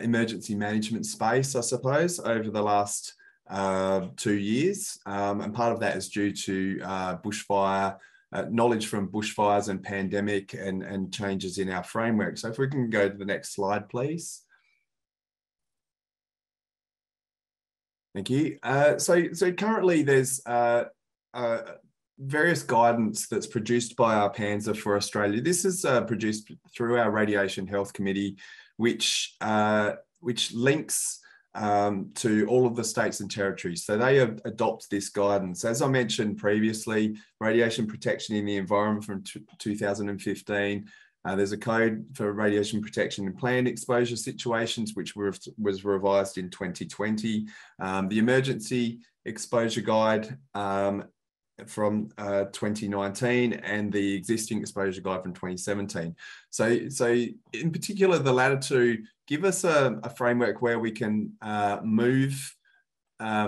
emergency management space, I suppose, over the last 2 years. And part of that is due to bushfire, knowledge from bushfires and pandemic and changes in our framework. So if we can go to the next slide, please. Thank you. So currently there's various guidance that's produced by our PANZA for Australia. This is produced through our Radiation Health Committee, which links to all of the states and territories. So they adopt this guidance. As I mentioned previously, radiation protection in the environment from 2015. There's a code for radiation protection in planned exposure situations, which was revised in 2020. The emergency exposure guide from 2019 and the existing exposure guide from 2017. So in particular, the latter two give us a framework where we can move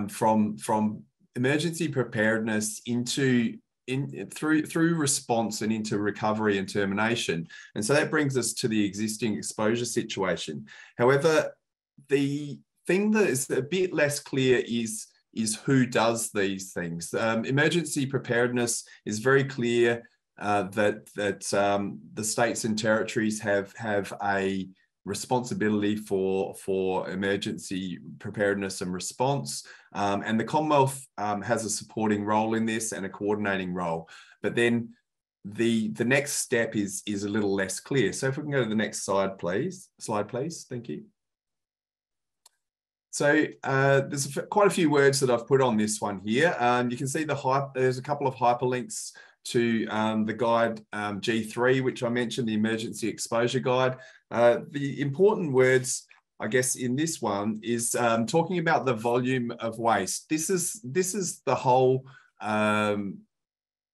from emergency preparedness through response and into recovery and termination. And so that brings us to the existing exposure situation. However, the thing that is a bit less clear is who does these things. Emergency preparedness is very clear that the states and territories have a responsibility for emergency preparedness and response. And the Commonwealth has a supporting role in this and a coordinating role. But then the next step is a little less clear. So if we can go to the next slide, please. Slide, please. Thank you. So there's quite a few words that I've put on this one here. You can see there's a couple of hyperlinks to the guide G3, which I mentioned, the emergency exposure guide. The important words, I guess, in this one is talking about the volume of waste. This is the whole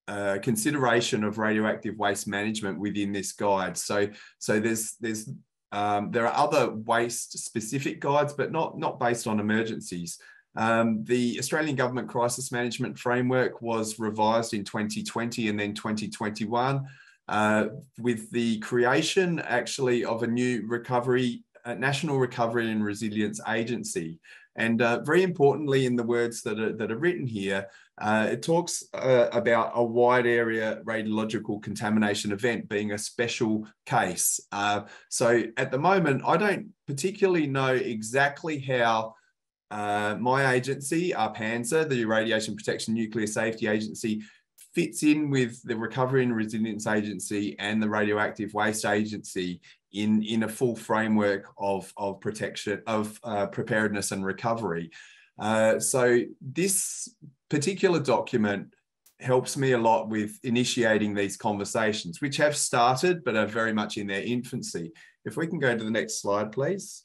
consideration of radioactive waste management within this guide. So there are other waste-specific guides, but not based on emergencies. The Australian Government Crisis Management Framework was revised in 2020 and then 2021 with the creation, actually, of a new recovery National Recovery and Resilience Agency. And very importantly, in the words that are written here, it talks about a wide area radiological contamination event being a special case. So at the moment, I don't particularly know exactly how my agency, RPANSA, the Radiation Protection Nuclear Safety Agency, fits in with the Recovery and Resilience Agency and the Radioactive Waste Agency in a full framework of protection, of preparedness and recovery. So this particular document helps me a lot with initiating these conversations, which have started but are very much in their infancy. If we can go to the next slide, please.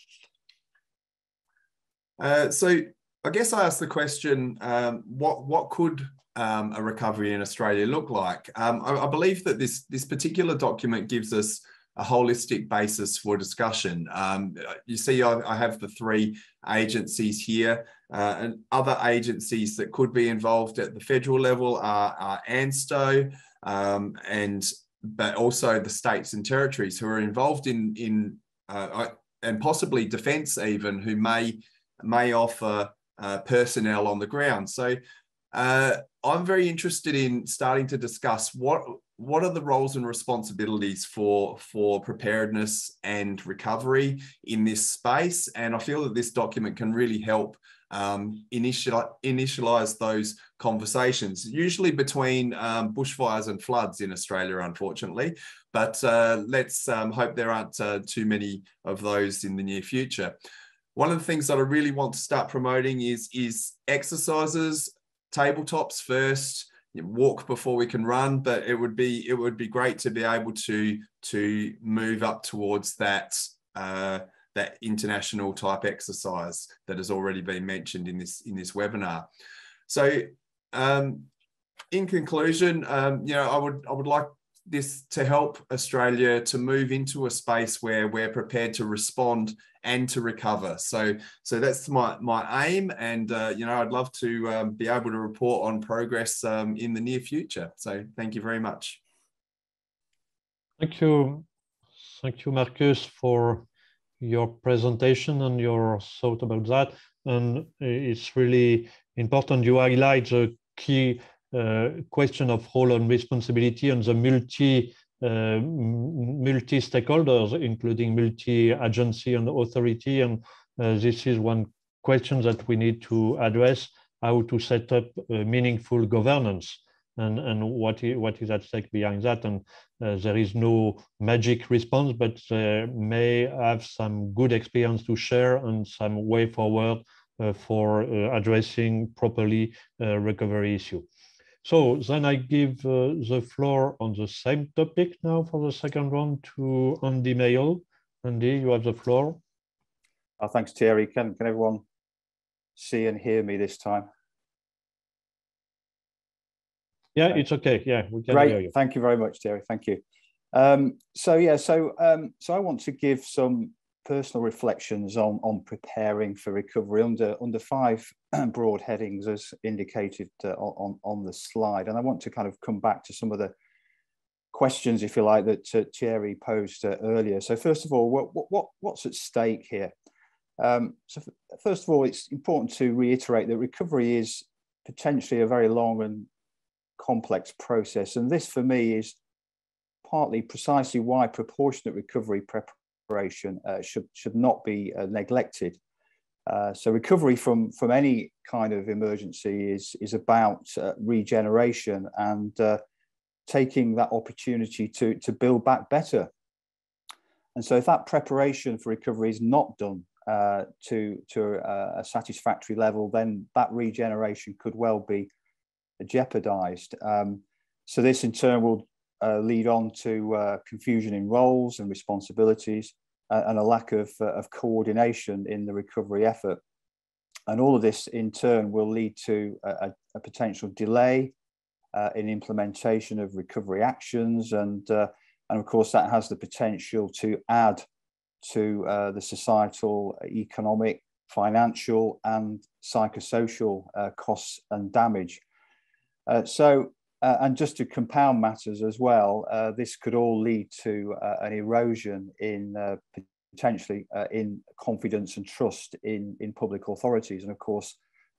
So I guess I asked the question, what could a recovery in Australia look like? I believe that this particular document gives us a holistic basis for discussion. You see, I have the 3 agencies here, and other agencies that could be involved at the federal level are ANSTO, but also the states and territories who are involved in and possibly defence even, who may offer personnel on the ground. So I'm very interested in starting to discuss what are the roles and responsibilities for preparedness and recovery in this space. And I feel that this document can really help initialize those conversations, usually between bushfires and floods in Australia, unfortunately. But let's hope there aren't too many of those in the near future. One of the things that I really want to start promoting is exercises, tabletops first. Walk before we can run, but it would be great to be able to move up towards that international type exercise that has already been mentioned in this webinar. So in conclusion, I would like this to help Australia to move into a space where we're prepared to respond and to recover. So that's my aim, and I'd love to be able to report on progress in the near future. So thank you very much. Thank you, Marcus, for your presentation and your thought about that. And it's really important you highlight the key question of role and responsibility and the multi-stakeholders, including multi-agency and authority. And this is one question that we need to address, how to set up meaningful governance and what is at stake behind that. And there is no magic response, but they may have some good experience to share and some way forward for addressing properly recovery issue. So then I give the floor on the same topic now for the second round to Andy Mayall. Andy, you have the floor. Oh, thanks, Thierry. Can everyone see and hear me this time? Yeah, it's okay. Yeah, we can Great. hear you. Thank you very much, Thierry. Thank you. So I want to give some personal reflections on preparing for recovery under 5 broad headings as indicated on the slide. And I want to kind of come back to some of the questions, if you like, that Thierry posed earlier. So first of all, what's at stake here? So first of all, it's important to reiterate that recovery is potentially a very long and complex process. And this for me is partly precisely why proportionate recovery preparation should not be neglected. So recovery from any kind of emergency is about regeneration and taking that opportunity to build back better. And so if that preparation for recovery is not done to a satisfactory level, then that regeneration could well be jeopardized. So this in turn will lead on to confusion in roles and responsibilities and a lack of coordination in the recovery effort. And all of this in turn will lead to a potential delay in implementation of recovery actions. And of course, that has the potential to add to the societal, economic, financial and psychosocial costs and damage. And just to compound matters as well, this could all lead to an erosion in potentially in confidence and trust in public authorities. And of course,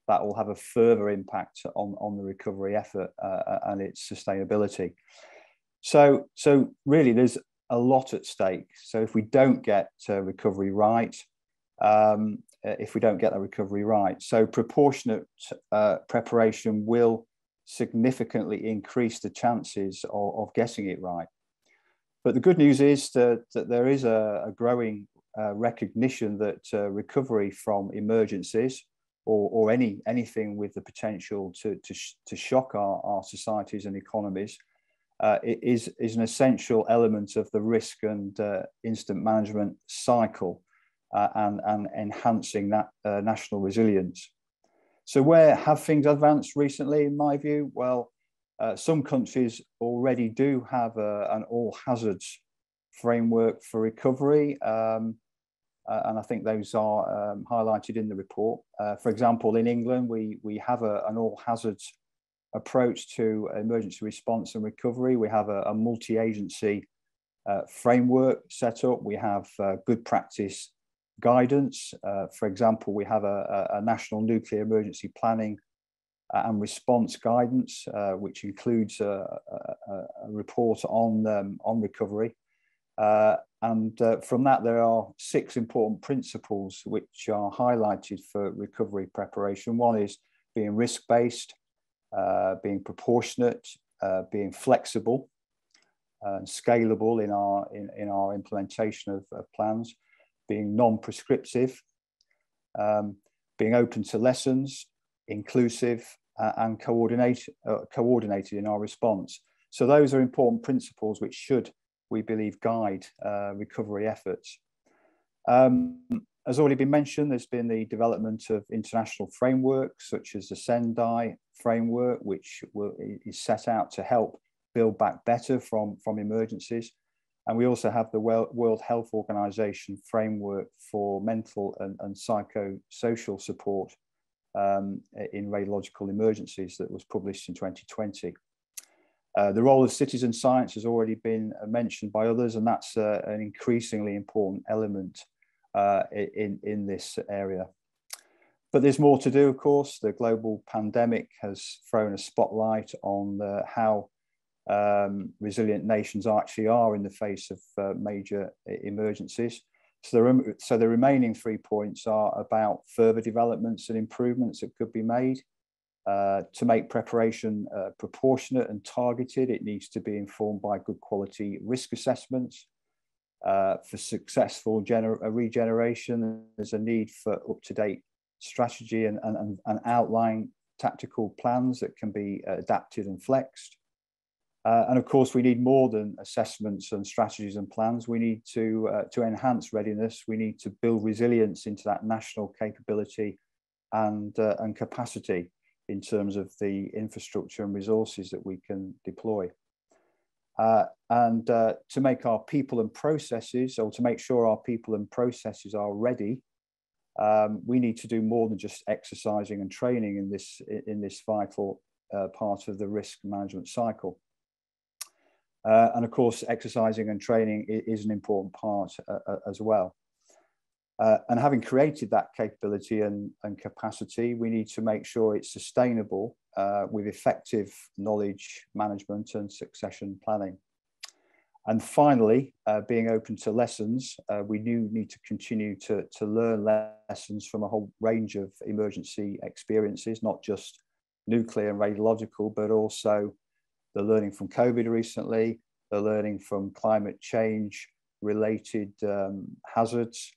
that will have a further impact on the recovery effort and its sustainability. So really, there's a lot at stake. So if we don't get recovery right, so proportionate preparation will significantly increase the chances of getting it right. But the good news is that there is a growing recognition that recovery from emergencies or anything with the potential to shock our societies and economies is an essential element of the risk and incident management cycle and enhancing that national resilience. So where have things advanced recently, in my view? Well, some countries already do have an all hazards framework for recovery. And I think those are highlighted in the report. For example, in England, we have an all hazards approach to emergency response and recovery. We have a multi-agency framework set up. We have good practice guidance. For example, we have a national nuclear emergency planning and response guidance, which includes a report on recovery. And from that, there are 6 important principles which are highlighted for recovery preparation. One is being risk-based, being proportionate, being flexible and scalable in our implementation of plans, being non-prescriptive, being open to lessons, inclusive, and coordinated in our response. So those are important principles which should, we believe, guide recovery efforts. As already been mentioned, there's been the development of international frameworks such as the Sendai framework, which is set out to help build back better from emergencies. And we also have the World Health Organization framework for mental and psychosocial support in radiological emergencies that was published in 2020. The role of citizen science has already been mentioned by others, and that's an increasingly important element in this area. But there's more to do, of course. The global pandemic has thrown a spotlight on how resilient nations actually are in the face of major emergencies. So the remaining 3 points are about further developments and improvements that could be made. To make preparation proportionate and targeted, it needs to be informed by good quality risk assessments. For successful regeneration, there's a need for up-to-date strategy and outline tactical plans that can be adapted and flexed. And of course, we need more than assessments and strategies and plans. We need to enhance readiness. We need to build resilience into that national capability and capacity in terms of the infrastructure and resources that we can deploy. And to make our people and processes, or to make sure our people and processes are ready, we need to do more than just exercising and training in this vital part of the risk management cycle. And of course, exercising and training is an important part as well. And having created that capability and capacity, we need to make sure it's sustainable with effective knowledge management and succession planning. And finally, being open to lessons, we do need to continue to learn lessons from a whole range of emergency experiences, not just nuclear and radiological, but also the learning from COVID recently, the learning from climate change related hazards,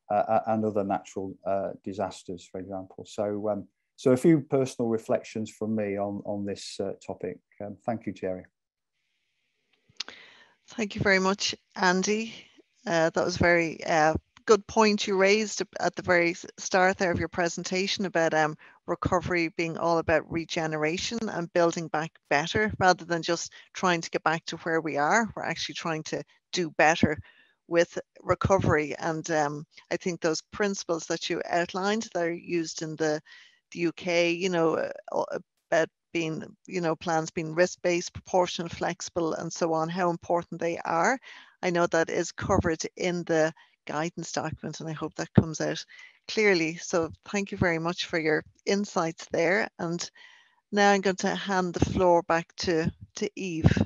and other natural disasters, for example. So a few personal reflections from me on this topic. Thank you, Thierry. Thank you very much, Andy. That was very good point you raised at the very start there of your presentation about recovery being all about regeneration and building back better rather than just trying to get back to where we are. We're actually trying to do better with recovery. And I think those principles that you outlined that are used in the UK, about being, plans being risk-based, proportional, flexible, and so on, how important they are. I know that is covered in the guidance document, and I hope that comes out clearly. So thank you very much for your insights there. And now I'm going to hand the floor back to Yves.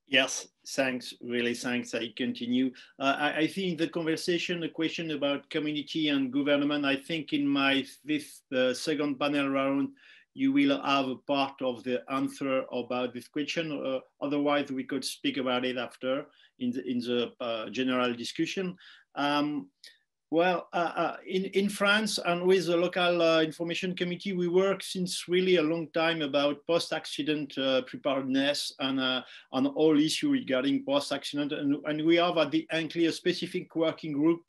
Yes, thanks, really thanks. I continue. I think the conversation, the question about community and government, I think in this second panel round, you will have a part of the answer about this question. Otherwise, we could speak about it after in the general discussion. Well, in France and with the local information committee, we work since really a long time about post-accident preparedness and on all issues regarding post-accident. And we have at the UNCLI a specific working group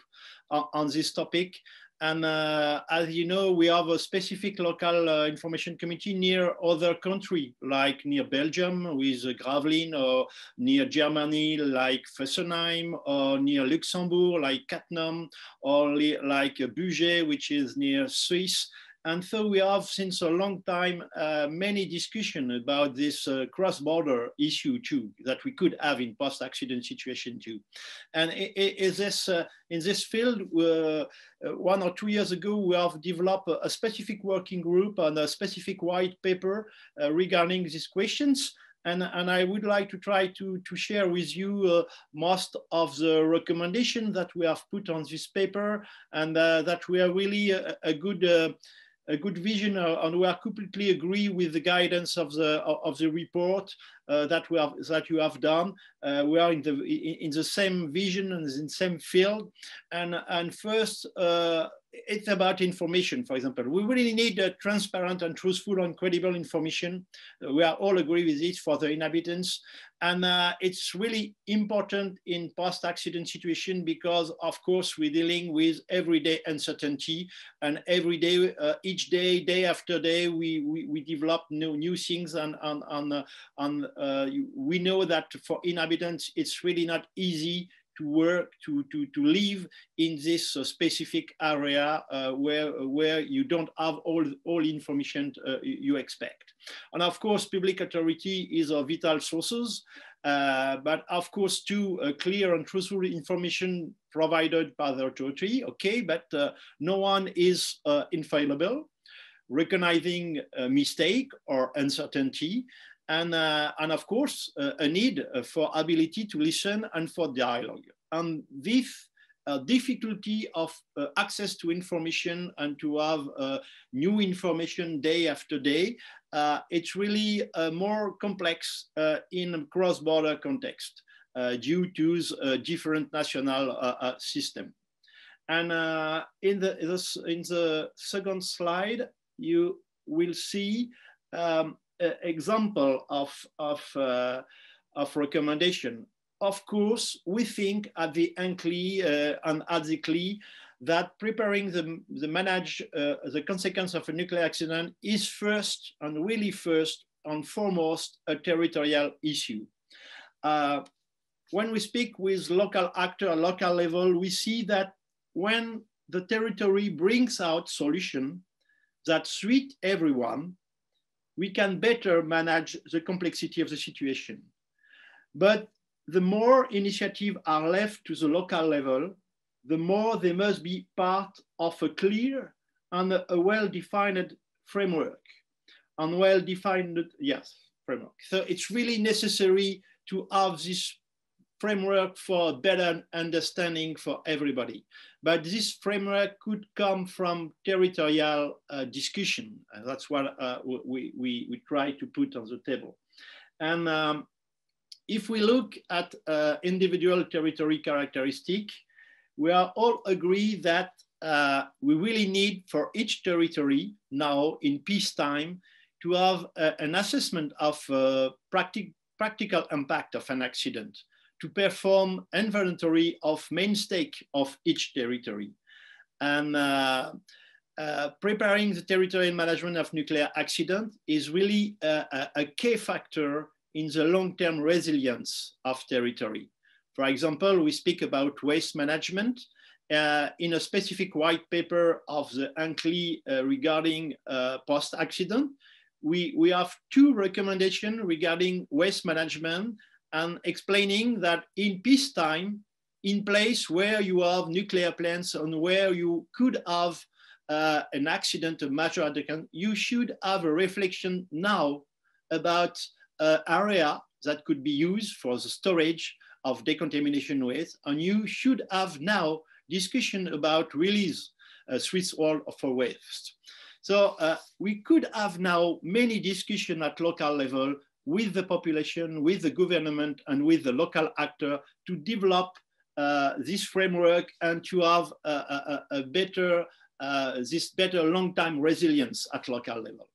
on this topic. And as you know, we have a specific local information committee near other countries, like near Belgium with Gravelines, or near Germany, like Fessenheim, or near Luxembourg, like Cattenom, or like Bugey, which is near Swiss. And so we have, since a long time, many discussions about this cross-border issue too, that we could have in post-accident situation too. And in this field, 1 or 2 years ago, we have developed a specific working group and a specific white paper regarding these questions. And I would like to try to share with you most of the recommendations that we have put on this paper, and that we are really a good vision, and we are completely agree with the guidance of the report that you have done. We are in the same vision and in the same field. And first, it's about information. For example, we really need transparent and truthful and credible information. We are all agree with it for the inhabitants. And it's really important in post-accident situation because, of course, we're dealing with everyday uncertainty, and every day, each day, day after day, we develop new things, and we know that for inhabitants, it's really not easy to work, to live in this specific area where you don't have all information you expect. And of course, public authority is a vital sources, but of course, too, clear and truthful information provided by the authority, okay, but no one is infallible, recognizing a mistake or uncertainty, and of course, a need for ability to listen and for dialogue. And this difficulty of access to information and to have new information day after day, it's really more complex in a cross-border context due to different national system. And in the second slide, you will see example of recommendation. Of course, we think at the UNCLI and at the CLI that preparing the consequence of a nuclear accident is first and really first and foremost a territorial issue. When we speak with local actor at local level, we see that when the territory brings out solution that suit everyone, we can better manage the complexity of the situation. But the more initiatives are left to the local level, the more they must be part of a clear and a well-defined framework. And well-defined, yes, framework. So it's really necessary to have this framework for better understanding for everybody. But this framework could come from territorial discussion. And that's what we try to put on the table. And if we look at individual territory characteristic, we are all agree that we really need for each territory now in peacetime to have an assessment of practical impact of an accident, to perform inventory of main stake of each territory. And preparing the territorial management of nuclear accident is really a key factor in the long-term resilience of territory. For example, we speak about waste management in a specific white paper of the UNCLI regarding post-accident. We have two recommendations regarding waste management and explaining that in peacetime, in place where you have nuclear plants and where you could have an accident, a major accident, you should have a reflection now about area that could be used for the storage of decontamination waste, and you should have now discussion about release threshold for waste. So we could have now many discussions at local level with the population, with the government, and with the local actor to develop this framework and to have a better, this better long-time resilience at local level.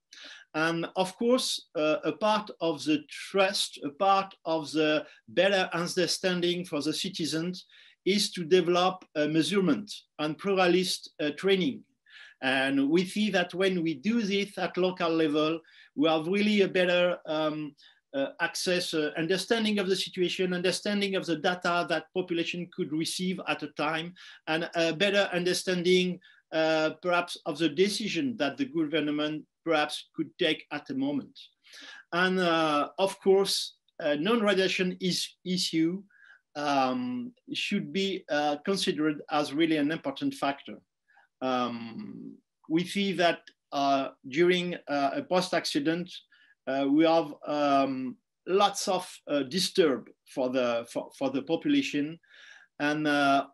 And of course, a part of the trust, a part of the better understanding for the citizens is to develop a measurement and pluralist training. And we see that when we do this at local level, we have really a better access, understanding of the situation, understanding of the data that population could receive at a time, and a better understanding perhaps of the decision that the government perhaps could take at the moment. And of course, non-radiation issue should be considered as really an important factor. We see that during a post-accident, we have lots of disturb for the population, and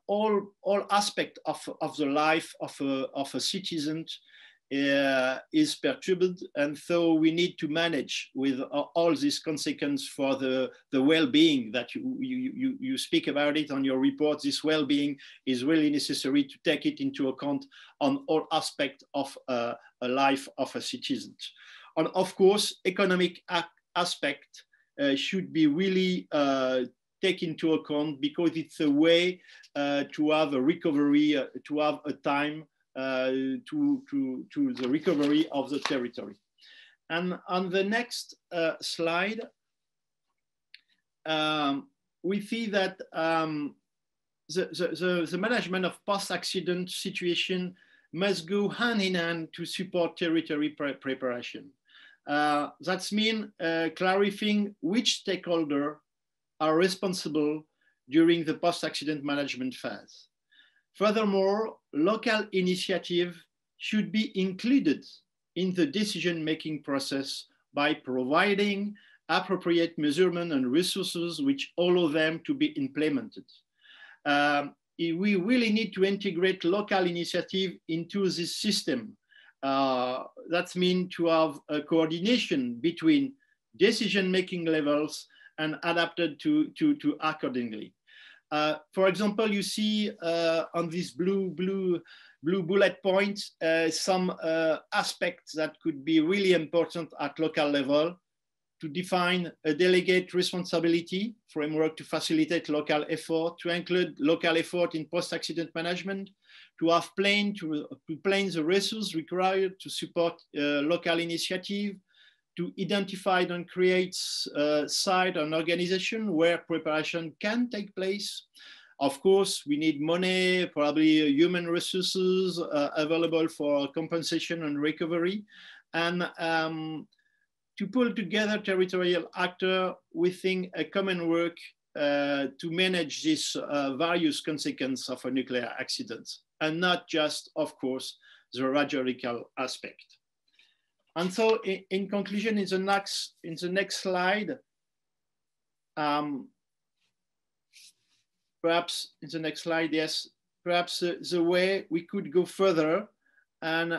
all aspect of the life of a citizen is perturbed, and so we need to manage with all these consequences for the well-being that you speak about it on your report. This well-being is really necessary to take it into account on all aspects of a life of a citizen. And of course, economic aspect should be really taken into account, because it's a way to have a recovery, to have a time to the recovery of the territory. And on the next slide, we see that the management of post-accident situation must go hand in hand to support territory preparation. That means clarifying which stakeholders are responsible during the post-accident management phase. Furthermore, local initiative should be included in the decision-making process by providing appropriate measurement and resources which allow them to be implemented. We really need to integrate local initiative into this system. That means to have a coordination between decision-making levels and adapted to accordingly. For example, you see on this blue bullet point some aspects that could be really important at local level: to define a delegate responsibility framework to facilitate local effort, to include local effort in post-accident management, to have plan the resources required to support local initiative, to identify and create site and organization where preparation can take place. Of course, we need money, probably human resources available for compensation and recovery, and to pull together territorial actors within a common work to manage these various consequences of a nuclear accident, and not just, of course, the radiological aspect. And so, in conclusion, in the next slide, perhaps in the next slide, yes, perhaps the way we could go further, and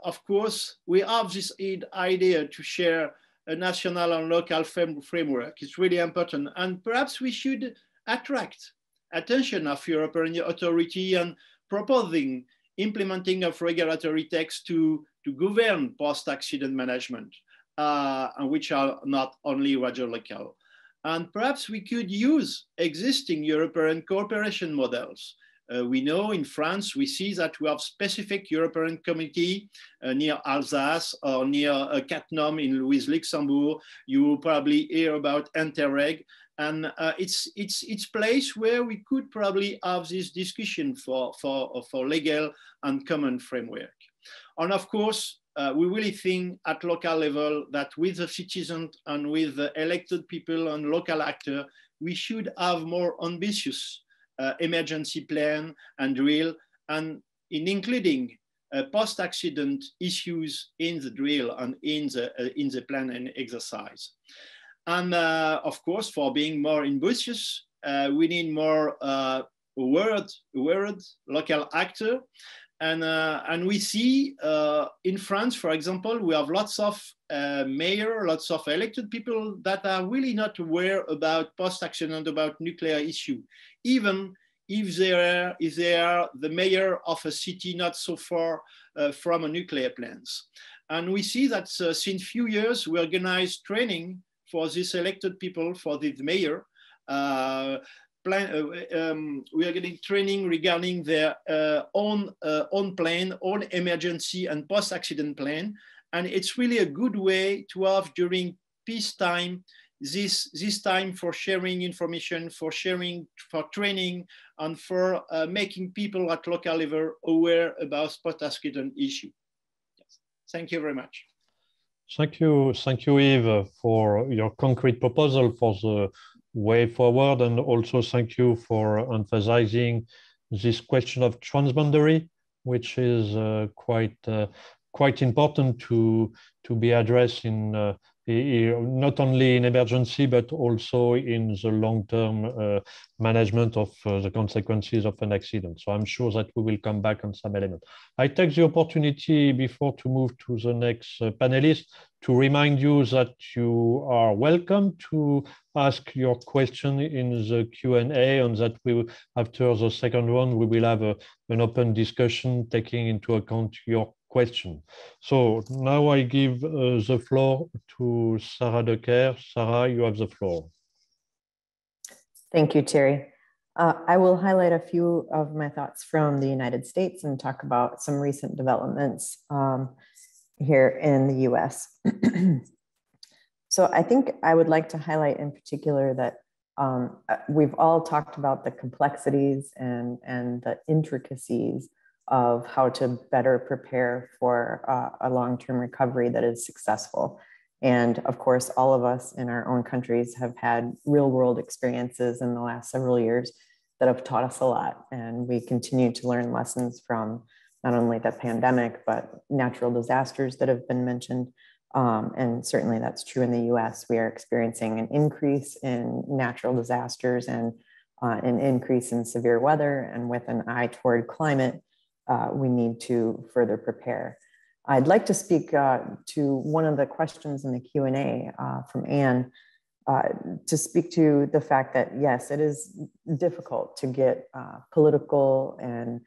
of course, we have this idea to share a national and local framework. It's really important, and perhaps we should attract attention of European authority and proposing implementing of regulatory text to govern post-accident management, and which are not only radiological. And perhaps we could use existing European cooperation models. We know in France, we see that we have specific European committee near Alsace or near Cattenom with Luxembourg. You probably hear about Interreg. And it's place where we could probably have this discussion for legal and common framework. And of course, we really think at local level that with the citizens and with the elected people and local actors, we should have more ambitious emergency plan and drill, and in including post-accident issues in the drill and in the plan and exercise. And of course, for being more ambitious, we need more aware local actor. And we see in France, for example, we have lots of mayors, lots of elected people that are really not aware about post-accident, about nuclear issue, even if they are the mayor of a city not so far from a nuclear plant. And we see that since few years, we organize training for these elected people, for the mayor. We are getting training regarding their own plan, own emergency and post-accident plan. And it's really a good way to have during peacetime, this time for sharing information, for training, and for making people at local level aware about post-accident issue. Yes. Thank you very much. Thank you, Yves, for your concrete proposal for the way forward, and also thank you for emphasizing this question of transboundary, which is quite important to be addressed in not only in emergency but also in the long-term management of the consequences of an accident. So I'm sure that we will come back on some element. I take the opportunity before to move to the next panelist to remind you that you are welcome to ask your question in the Q&A, and that after the second one, we will have an open discussion taking into account your question. So now I give the floor to Sarah Decker. Sarah, you have the floor. Thank you, Thierry. I will highlight a few of my thoughts from the United States and talk about some recent developments here in the US. So I think I would like to highlight in particular that we've all talked about the complexities and the intricacies of how to better prepare for a long-term recovery that is successful. And of course, all of us in our own countries have had real-world experiences in the last several years that have taught us a lot. And we continue to learn lessons from not only the pandemic, but natural disasters that have been mentioned. And certainly that's true in the US. We are experiencing an increase in natural disasters and an increase in severe weather. And with an eye toward climate, we need to further prepare. I'd like to speak to one of the questions in the Q&A from Anne, to speak to the fact that, yes, it is difficult to get political and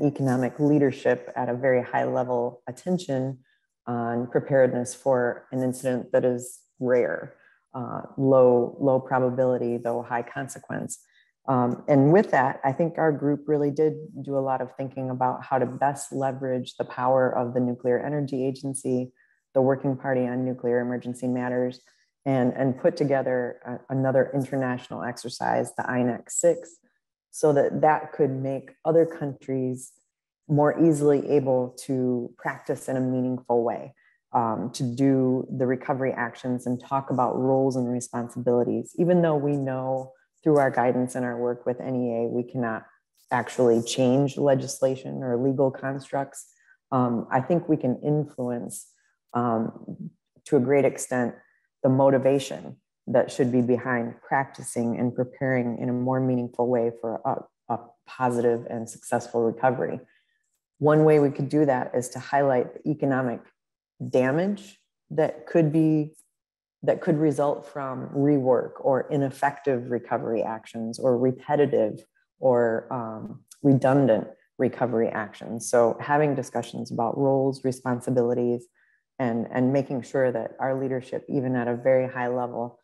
economic leadership at a very high level attention on preparedness for an incident that is rare, low probability, though high consequence. And with that, I think our group really did do a lot of thinking about how to best leverage the power of the Nuclear Energy Agency, the Working Party on Nuclear Emergency Matters, and put together another international exercise, the INEC 6, so that could make other countries more easily able to practice in a meaningful way, to do the recovery actions and talk about roles and responsibilities, even though we know through our guidance and our work with NEA, we cannot actually change legislation or legal constructs. I think we can influence, to a great extent, the motivation that should be behind practicing and preparing in a more meaningful way for a positive and successful recovery. One way we could do that is to highlight the economic damage that could result from rework or ineffective recovery actions or repetitive or redundant recovery actions. So having discussions about roles, responsibilities, and making sure that our leadership, even at a very high level,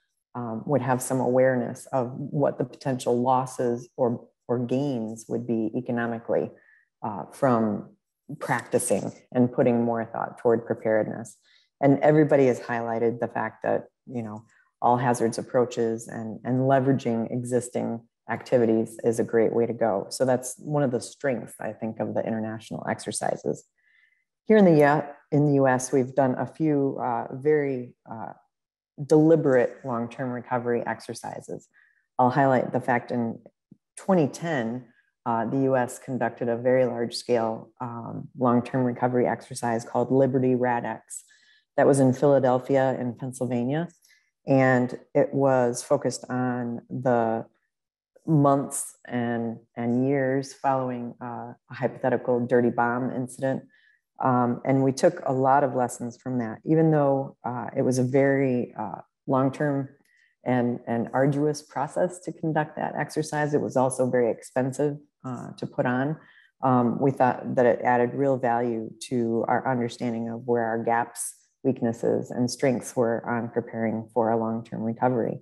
would have some awareness of what the potential losses or gains would be economically from practicing and putting more thought toward preparedness. And everybody has highlighted the fact that, all hazards approaches and leveraging existing activities is a great way to go. So that's one of the strengths, I think, of the international exercises. Here in the US, we've done a few very deliberate long-term recovery exercises. I'll highlight the fact in 2010, the US conducted a very large-scale long-term recovery exercise called Liberty RADx. That was in Philadelphia in Pennsylvania. And it was focused on the months and years following a hypothetical dirty bomb incident. And we took a lot of lessons from that, even though it was a very long-term and arduous process to conduct that exercise. It was also very expensive to put on. We thought that it added real value to our understanding of where our gaps, weaknesses, and strengths were on preparing for a long-term recovery.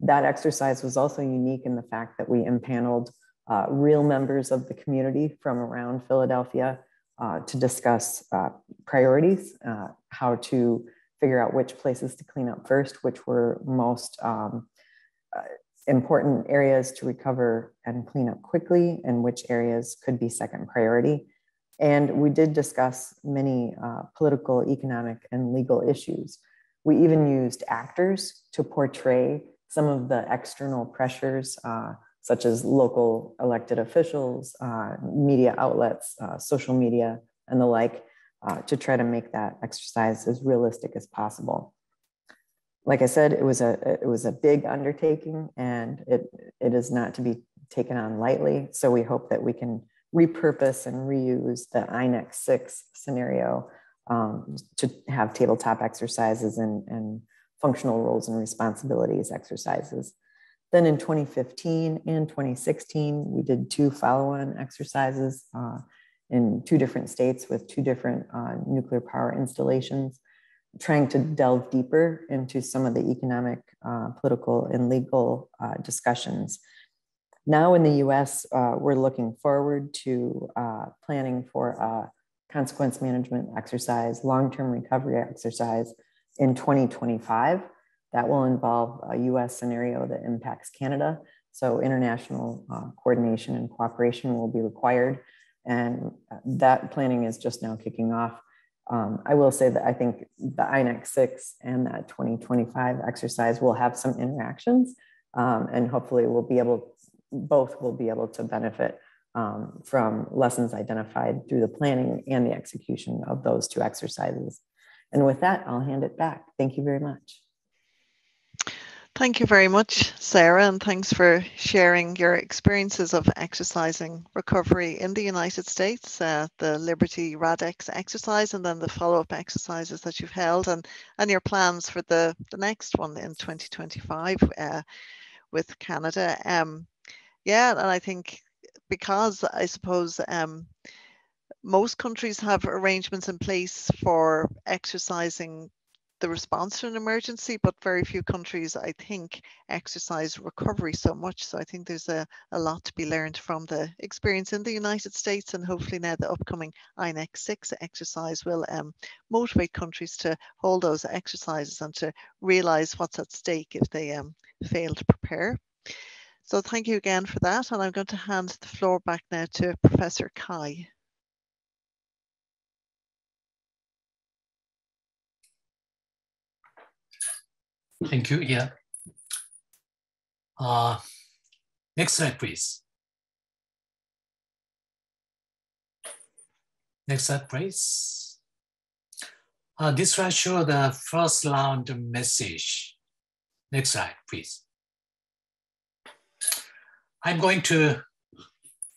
That exercise was also unique in the fact that we impaneled real members of the community from around Philadelphia to discuss priorities, how to figure out which places to clean up first, which were most important areas to recover and clean up quickly, and which areas could be second priority. And we did discuss many political, economic, and legal issues. We even used actors to portray some of the external pressures, such as local elected officials, media outlets, social media, and the like, to try to make that exercise as realistic as possible. Like I said, it was a big undertaking, and it is not to be taken on lightly. So we hope that we can repurpose and reuse the INEX 6 scenario to have tabletop exercises and functional roles and responsibilities exercises. Then in 2015 and 2016, we did 2 follow-on exercises in 2 different states with 2 different nuclear power installations, trying to delve deeper into some of the economic, political, and legal discussions. Now in the US, we're looking forward to planning for a consequence management exercise, long-term recovery exercise in 2025. That will involve a US scenario that impacts Canada. So international coordination and cooperation will be required. And that planning is just now kicking off. I will say that I think the INEX 6 and that 2025 exercise will have some interactions, and hopefully both will be able to benefit from lessons identified through the planning and the execution of those 2 exercises. And with that, I'll hand it back. Thank you very much. Thank you very much, Sarah, and thanks for sharing your experiences of exercising recovery in the United States, the Liberty RADx exercise, and then the follow-up exercises that you've held, and your plans for the next one in 2025 with Canada. Yeah, and I think because I suppose most countries have arrangements in place for exercising the response to an emergency, but very few countries, I think, exercise recovery so much. So I think there's a lot to be learned from the experience in the United States, and hopefully now the upcoming INEX 6 exercise will motivate countries to hold those exercises and to realize what's at stake if they fail to prepare. So thank you again for that. And I'm going to hand the floor back now to Professor Kai. Thank you. Yeah. Next slide, please. Next slide, please. This slide shows the first round message. Next slide, please. I'm going to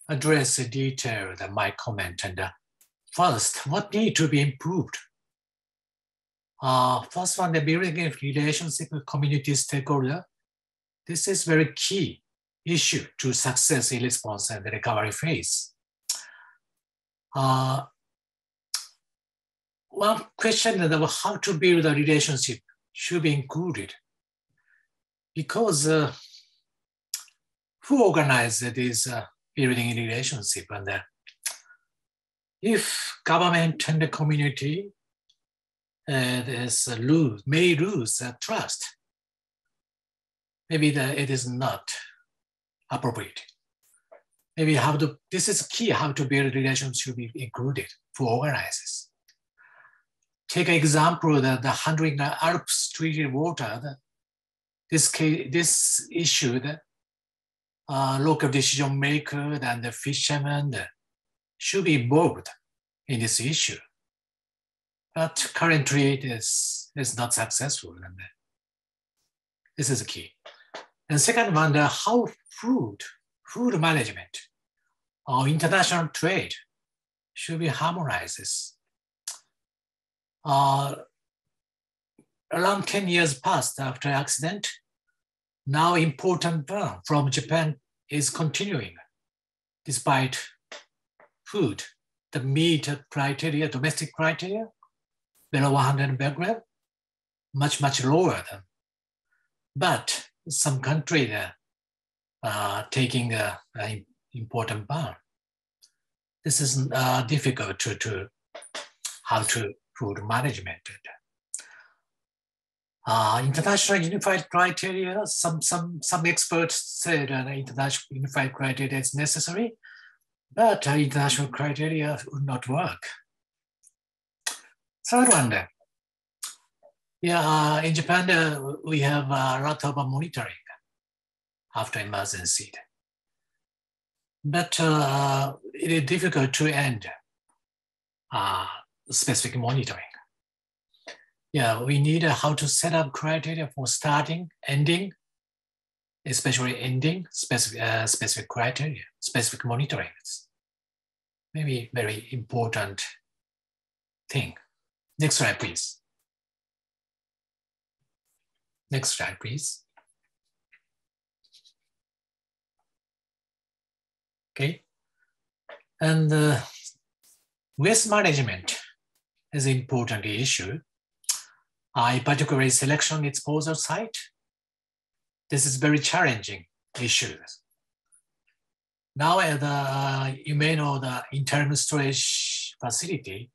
address in detail my comment. And first, what needs to be improved? First one, the building a relationship with community stakeholder. This is very key issue to success in response and the recovery phase. One question about how to build a relationship should be included, because who organizes this building a relationship? And if government and the community may lose trust, maybe it is not appropriate. Maybe this is key, how to build a relationship should be included for organizers. take an example that the handling the Alps treated water, this issue, local decision makers and the fishermen should be involved in this issue. But currently it is not successful. And this is the key. And second one, how food management or international trade should be harmonized. Around 10 years passed after accident, now important ban from Japan is continuing despite food, the meat criteria, domestic criteria, below 100 becquerel, much lower than. But some countries are taking an important ban. This is difficult to how to food management. International unified criteria, some experts said international unified criteria is necessary, but international criteria would not work. Third one, in Japan, we have a lot of monitoring after emergency. But it is difficult to end specific monitoring. We need how to set up criteria for starting, ending, especially ending specific criteria, specific monitoring. Maybe very important thing. Next slide, please. Next slide, please. Okay. And waste management is an important issue. Particularly selection disposal site. This is very challenging issue. Now, you may know the internal storage facility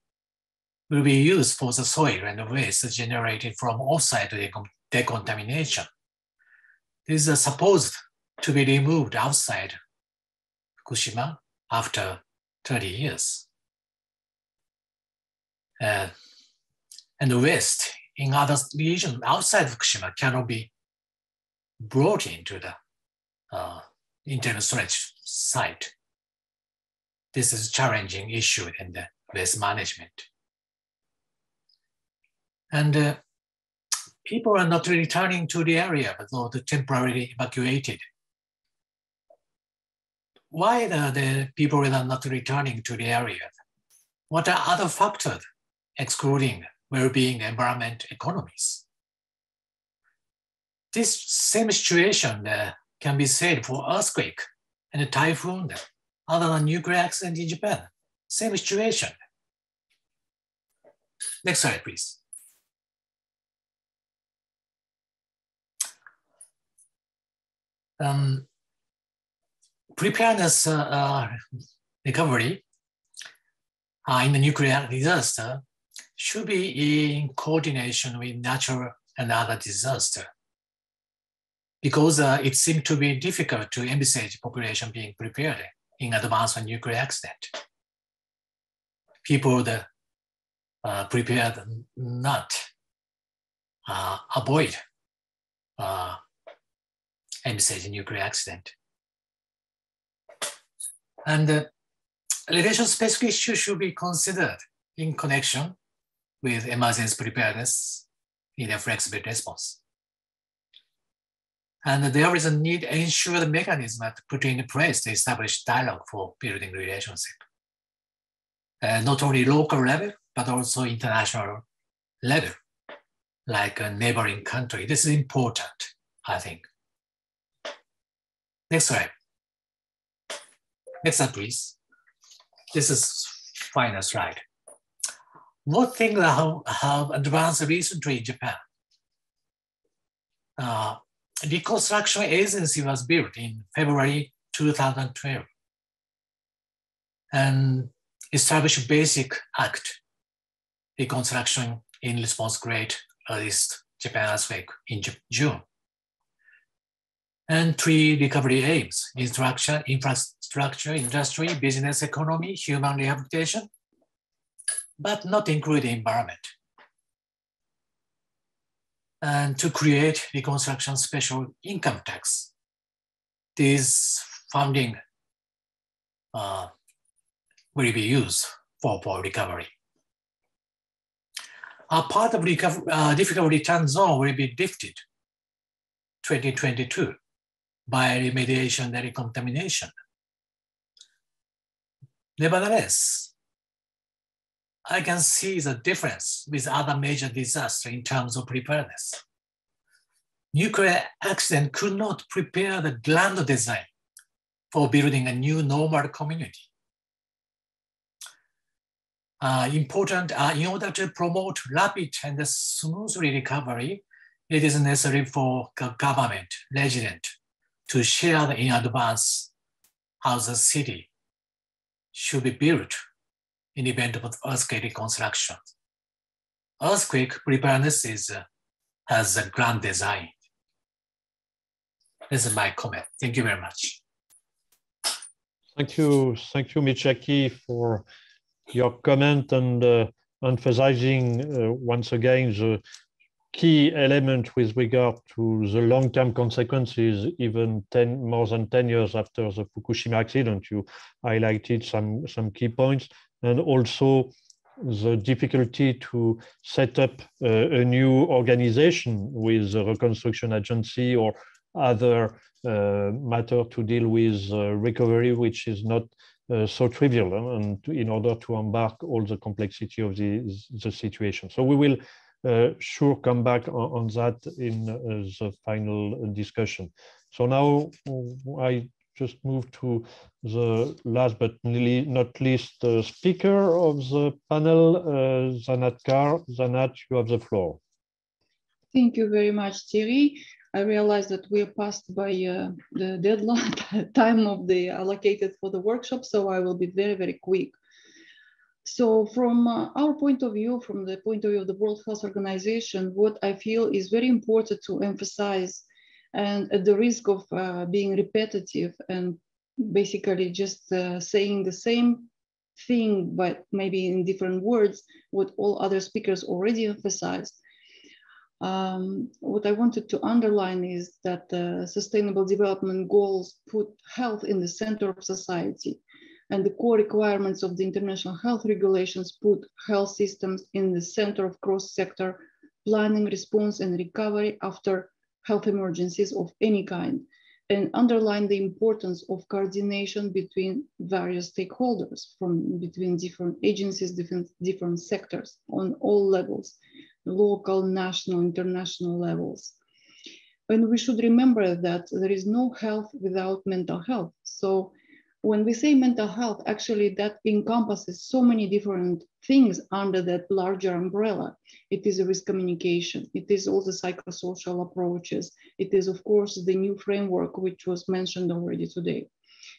will be used for the soil and waste generated from off-site decontamination. This is supposed to be removed outside Fukushima after 30 years. And the waste in other regions outside Fukushima cannot be brought into the internal storage site. This is a challenging issue in the waste management. And people are not returning to the area, though they're temporarily evacuated. Why the people are not returning to the area? What are other factors excluding well-being, environment, economies? This same situation can be said for earthquake and a typhoon, other than nuclear accident in Japan. Same situation. Next slide, please. Preparedness recovery in the nuclear disaster should be in coordination with natural and other disaster, because it seems to be difficult to envisage population being prepared in advance of nuclear accident. People prepared not avoid envisage nuclear accident. And relation-specific issues should be considered in connection with emergency preparedness in a flexible response. And there is a need to ensure the mechanism to put in place to establish dialogue for building relationship. Not only local level, but also international level, like a neighboring country. This is important, I think. Next slide. Next slide, please. This is final slide. What things have advanced recently in Japan? Reconstruction agency was built in February 2012 and established Basic Act, reconstruction in response to Great East Japan earthquake in June. And 3 recovery aims: infrastructure, industry, business economy, human rehabilitation, but not including environment. and to create reconstruction special income tax. This funding will be used for recovery. A part of difficult return zone will be lifted 2022 by remediation and recontamination. Nevertheless, I can see the difference with other major disasters in terms of preparedness. Nuclear accident could not prepare the grand design for building a new normal community. In order to promote rapid and smooth recovery, it is necessary for government, resident, to share in advance how the city should be built in the event of earthquake reconstruction. Earthquake preparedness has a grand design. This is my comment. Thank you very much. Thank you, Michiaki, for your comment and emphasizing once again the key element with regard to the long-term consequences, even more than 10 years after the Fukushima accident. You highlighted some key points, and also the difficulty to set up a new organization with the reconstruction agency or other matter to deal with recovery, which is not so trivial, and in order to embark all the complexity of the situation. So we will sure come back on that in the final discussion. So now I just move to the last but not least speaker of the panel, Janet Carr. Janet, you have the floor. Thank you very much, Thierry. I realize that we are passed by the deadline time of the allocated for the workshop, so I will be very, very quick. So from our point of view, from the point of view of the World Health Organization, what I feel is very important to emphasize, and at the risk of being repetitive and basically just saying the same thing, but maybe in different words, what all other speakers already emphasized. What I wanted to underline is that Sustainable Development Goals put health in the center of society, and the core requirements of the international health regulations put health systems in the center of cross-sector planning, response, and recovery after health emergencies of any kind, and underline the importance of coordination between various stakeholders, between different agencies, different sectors on all levels, local, national, international levels. And we should remember that there is no health without mental health. So when we say mental health, actually that encompasses so many different things under that larger umbrella. It is a risk communication. It is all the psychosocial approaches. It is, of course, the new framework, which was mentioned already today.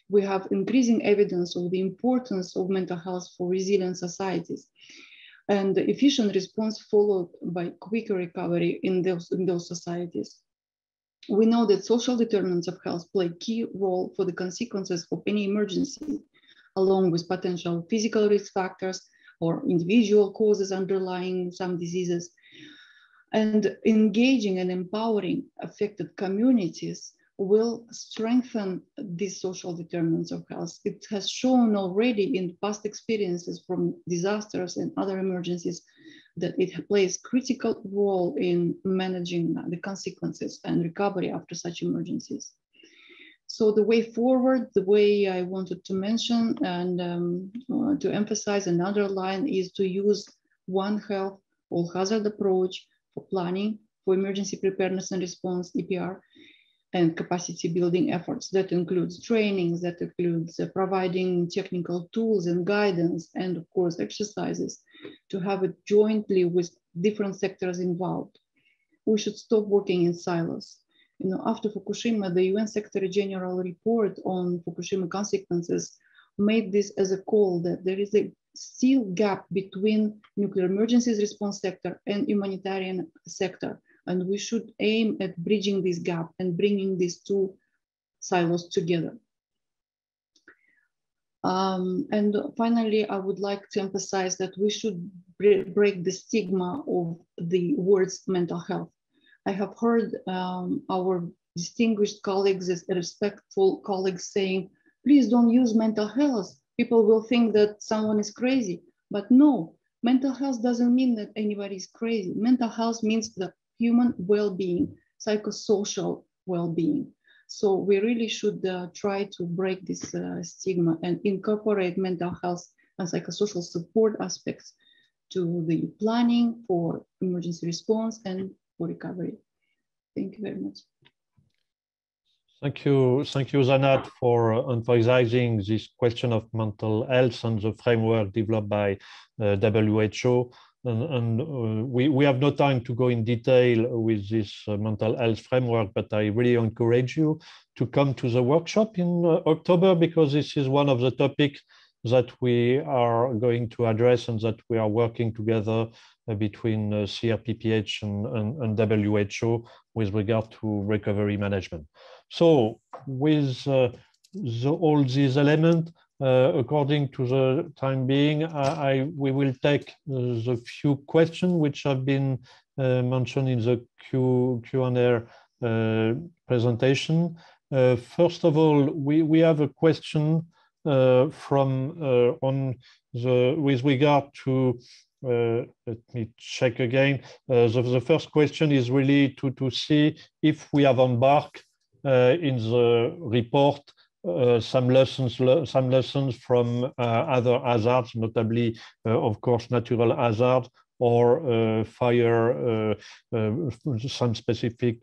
We have increasing evidence of the importance of mental health for resilient societies, and the efficient response followed by quicker recovery in those societies. We know that social determinants of health play a key role for the consequences of any emergency, along with potential physical risk factors or individual causes underlying some diseases. And engaging and empowering affected communities will strengthen these social determinants of health. It has shown already in past experiences from disasters and other emergencies that it plays a critical role in managing the consequences and recovery after such emergencies. So the way forward, the way I wanted to mention and to emphasize and underline is to use One Health all hazard approach for planning, for emergency preparedness and response, EPR, and capacity building efforts. That includes trainings, that includes providing technical tools and guidance, and of course exercises to have it jointly with different sectors involved. We should stop working in silos. You know, after Fukushima, the UN Secretary General report on Fukushima consequences made this as a call that there is a still gap between nuclear emergencies response sector and humanitarian sector. And we should aim at bridging this gap and bringing these two silos together. And finally, I would like to emphasize that we should break the stigma of the words mental health. I have heard our distinguished colleagues, respectful colleagues saying, please don't use mental health. People will think that someone is crazy. But no, mental health doesn't mean that anybody is crazy. Mental health means the human well-being, psychosocial well-being. So we really should try to break this stigma and incorporate mental health and psychosocial support aspects to the planning for emergency response and for recovery. Thank you very much. Thank you, Janet, for emphasizing this question of mental health and the framework developed by WHO. We have no time to go in detail with this mental health framework, but I really encourage you to come to the workshop in October, because this is one of the topics that we are going to address and that we are working together between CRPPH and WHO with regard to recovery management. So with all these elements, according to the time being, we will take the few questions which have been mentioned in the Q&A presentation. First of all, we have a question with regard to, let me check again. The first question is really to see if we have embarked in the report some lessons from other hazards, notably, of course, natural hazard or fire, some specific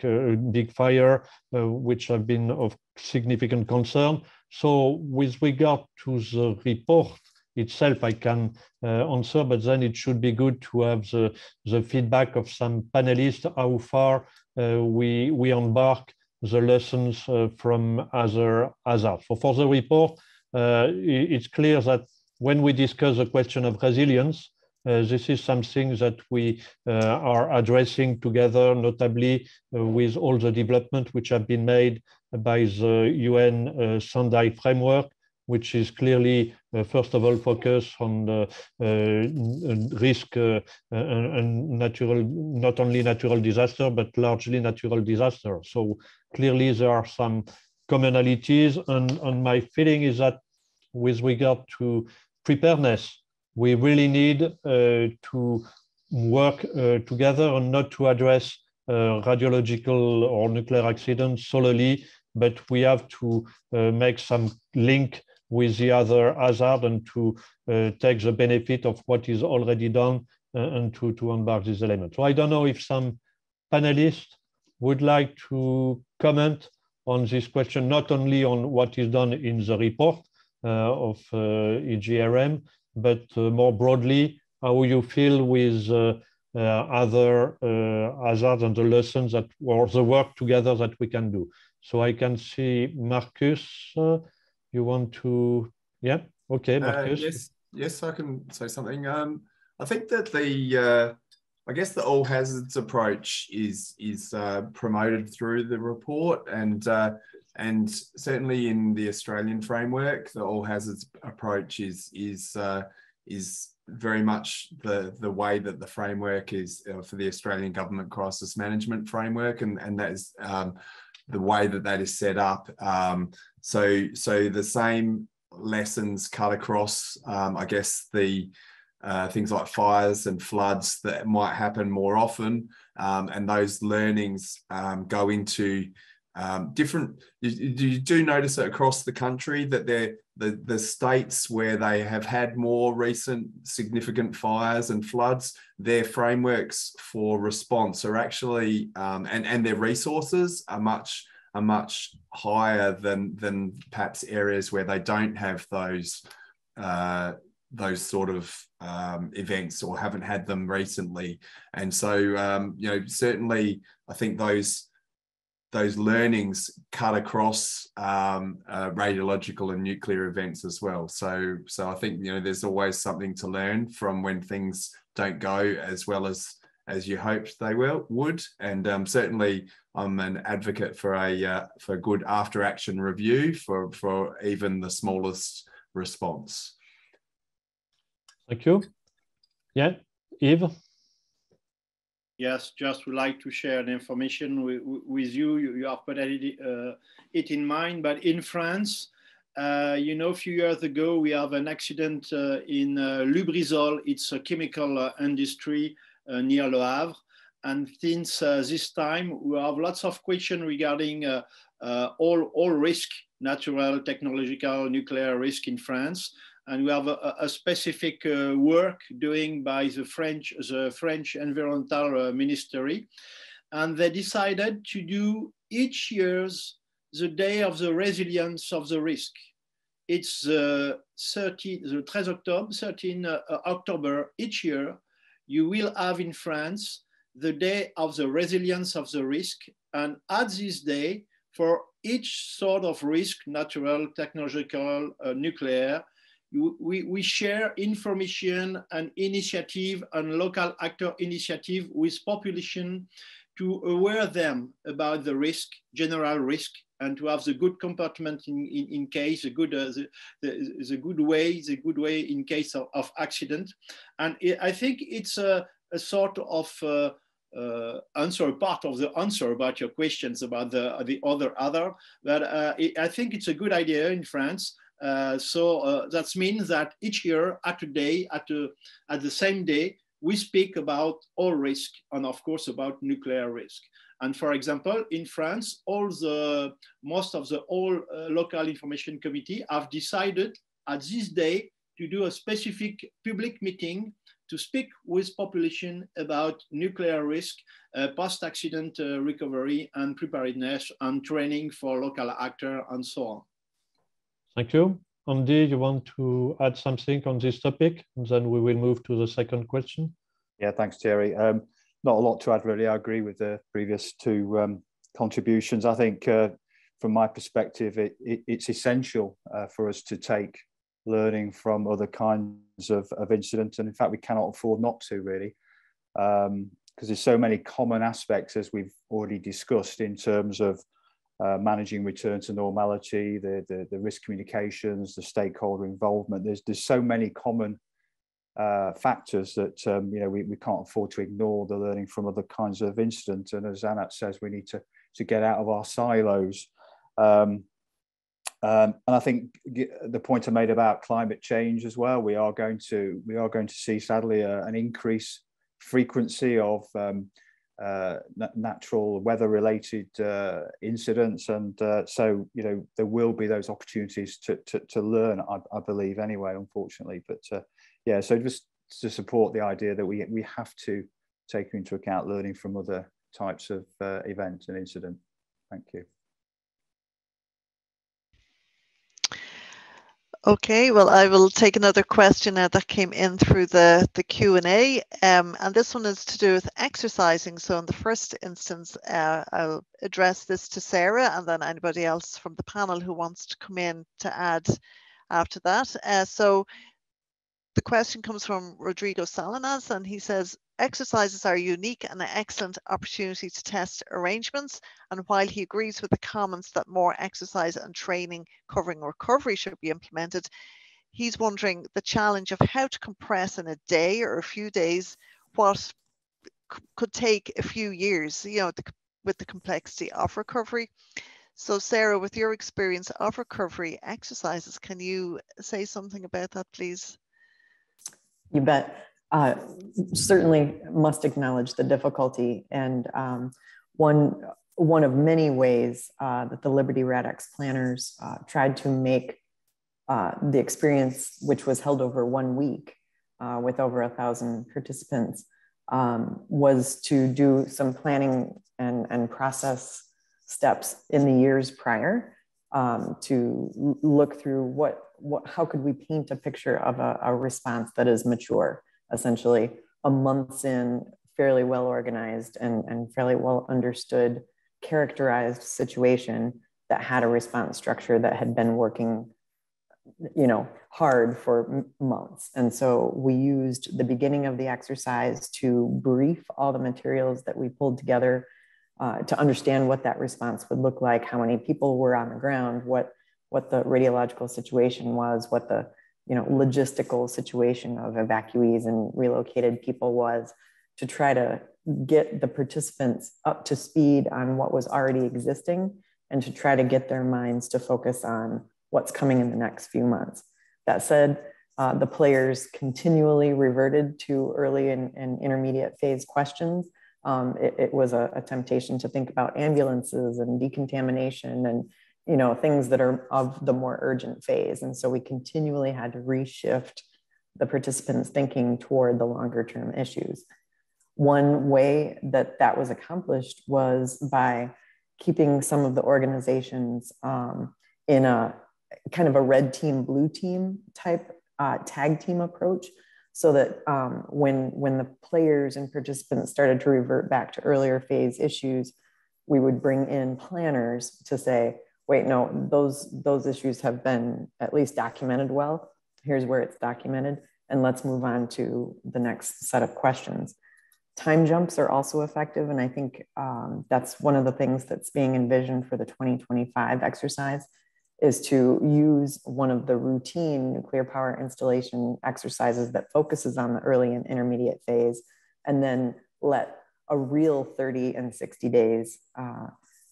big fire, which have been of significant concern. So with regard to the report itself, I can answer, but then it should be good to have the feedback of some panelists, how far we embark the lessons from other hazards. So for the report, it's clear that when we discuss the question of resilience, this is something that we are addressing together, notably with all the development which have been made by the UN Sendai framework, which is clearly, first of all, focused on the risk and natural, not only natural disaster, but largely natural disaster. So clearly there are some commonalities, and my feeling is that with regard to preparedness, we really need to work together and not to address radiological or nuclear accidents solely, but we have to make some link with the other hazard and to take the benefit of what is already done and to embark this element. So I don't know if some panelists would like to comment on this question, not only on what is done in the report of EGRM, but more broadly, how you feel with other hazards and the lessons that, or the work together that we can do. So I can see Marcus, you want to, yeah, okay, Marcus. Yes, I can say something. I think that I guess the all hazards approach is promoted through the report, and certainly in the Australian framework, the all hazards approach is very much the way that the framework is for the Australian Government Crisis Management Framework, and that is the way that is set up. So the same lessons cut across, I guess, the things like fires and floods that might happen more often, and those learnings go into different. You do notice that across the country that the states where they have had more recent significant fires and floods, their frameworks for response are actually and their resources are much higher than perhaps areas where they don't have those sort of events or haven't had them recently. And so you know, certainly I think those learnings cut across radiological and nuclear events as well. So I think, you know, there's always something to learn from when things don't go as well as you hoped they would. And certainly I'm an advocate for a good after action review for even the smallest response. Thank you. Yeah, Yves? Yes, just would like to share the information with you. You have put it in mind, but in France, you know, a few years ago, we have an accident in Lubrizol. It's a chemical industry near Le Havre. And since this time, we have lots of questions regarding all risk, natural, technological, nuclear risk in France. And we have a specific work doing by the French Environmental Ministry. And they decided to do each year's the day of the resilience of the risk. It's the 13 October each year. You will have in France the day of the resilience of the risk. And at this day, for each sort of risk, natural, technological, nuclear, we share information and initiative and local actor initiative with population to aware them about the risk, general risk, and to have the good comportment in case, the good way in case of accident. And I think it's a sort of answer, part of the answer about your questions about the other, but I think it's a good idea in France. So that means that each year at the same day, we speak about all risk and of course about nuclear risk. And for example, in France, most of the local information committee have decided at this day to do a specific public meeting to speak with population about nuclear risk, post-accident recovery and preparedness and training for local actors and so on. Thank you. Andy, you want to add something on this topic? And then we will move to the second question. Yeah, thanks, Thierry. Not a lot to add, really. I agree with the previous two contributions. I think from my perspective, it's essential for us to take learning from other kinds of incidents. And in fact, we cannot afford not to, really, because there's so many common aspects, as we've already discussed, in terms of managing return to normality, the risk communications, the stakeholder involvement. There's so many common factors that we can't afford to ignore the learning from other kinds of incidents. And as Anat says, we need to get out of our silos. And I think the point I made about climate change as well, we are going to see, sadly, an increased frequency of natural weather-related incidents, and so there will be those opportunities to learn, I believe, anyway, unfortunately. But yeah, so just to support the idea that we have to take into account learning from other types of events and incident. Thank you. Okay, well, I will take another question now that came in through the Q&A, and this one is to do with exercising. So in the first instance, I'll address this to Sarah, and then anybody else from the panel who wants to come in to add after that. So the question comes from Rodrigo Salinas, and he says, exercises are unique and an excellent opportunity to test arrangements. And while he agrees with the comments that more exercise and training covering recovery should be implemented, he's wondering the challenge of how to compress in a day or a few days what could take a few years, with the complexity of recovery. So Sarah, with your experience of recovery exercises, can you say something about that, please? You bet. Certainly must acknowledge the difficulty, and one of many ways that the Liberty RADx planners tried to make the experience, which was held over 1 week with over 1,000 participants, was to do some planning and process steps in the years prior to look through how could we paint a picture of a response that is mature, essentially a months in, fairly well organized and fairly well understood, characterized situation that had a response structure that had been working, hard for months. And so we used the beginning of the exercise to brief all the materials that we pulled together to understand what that response would look like, how many people were on the ground, what the radiological situation was, what the logistical situation of evacuees and relocated people was, to try to get the participants up to speed on what was already existing and to try to get their minds to focus on what's coming in the next few months. That said, the players continually reverted to early and intermediate phase questions. It was a temptation to think about ambulances and decontamination and things that are of the more urgent phase. And so we continually had to reshift the participants' thinking toward the longer term issues. One way that that was accomplished was by keeping some of the organizations in a kind of a red team, blue team type tag team approach, so that when the players and participants started to revert back to earlier phase issues, we would bring in planners to say, wait, no, those issues have been at least documented well. Here's where it's documented, and let's move on to the next set of questions. Time jumps are also effective, and I think that's one of the things that's being envisioned for the 2025 exercise, is to use one of the routine nuclear power installation exercises that focuses on the early and intermediate phase, and then let a real 30 and 60 days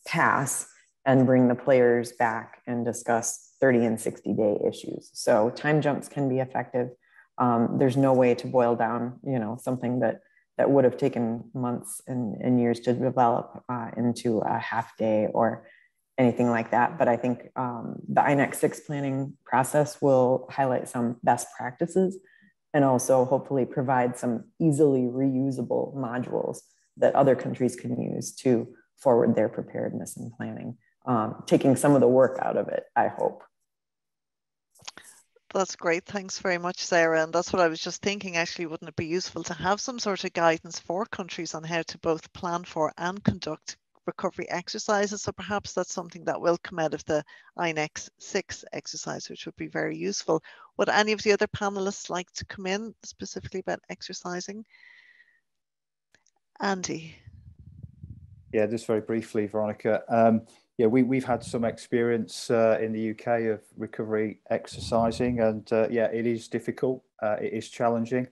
pass and bring the players back and discuss 30 and 60-day issues. So time jumps can be effective. There's no way to boil down, something that would have taken months and years to develop into a half day or anything like that. But I think the INEC 6 planning process will highlight some best practices and also hopefully provide some easily reusable modules that other countries can use to forward their preparedness and planning, taking some of the work out of it, I hope. That's great. Thanks very much, Sarah. And that's what I was just thinking, actually, wouldn't it be useful to have some sort of guidance for countries on how to both plan for and conduct recovery exercises? So perhaps that's something that will come out of the INEC 6 exercise, which would be very useful. Would any of the other panelists like to come in specifically about exercising? Andy. Yeah, just very briefly, Veronica. Yeah, we've had some experience in the UK of recovery exercising, and yeah, it is difficult. It is challenging.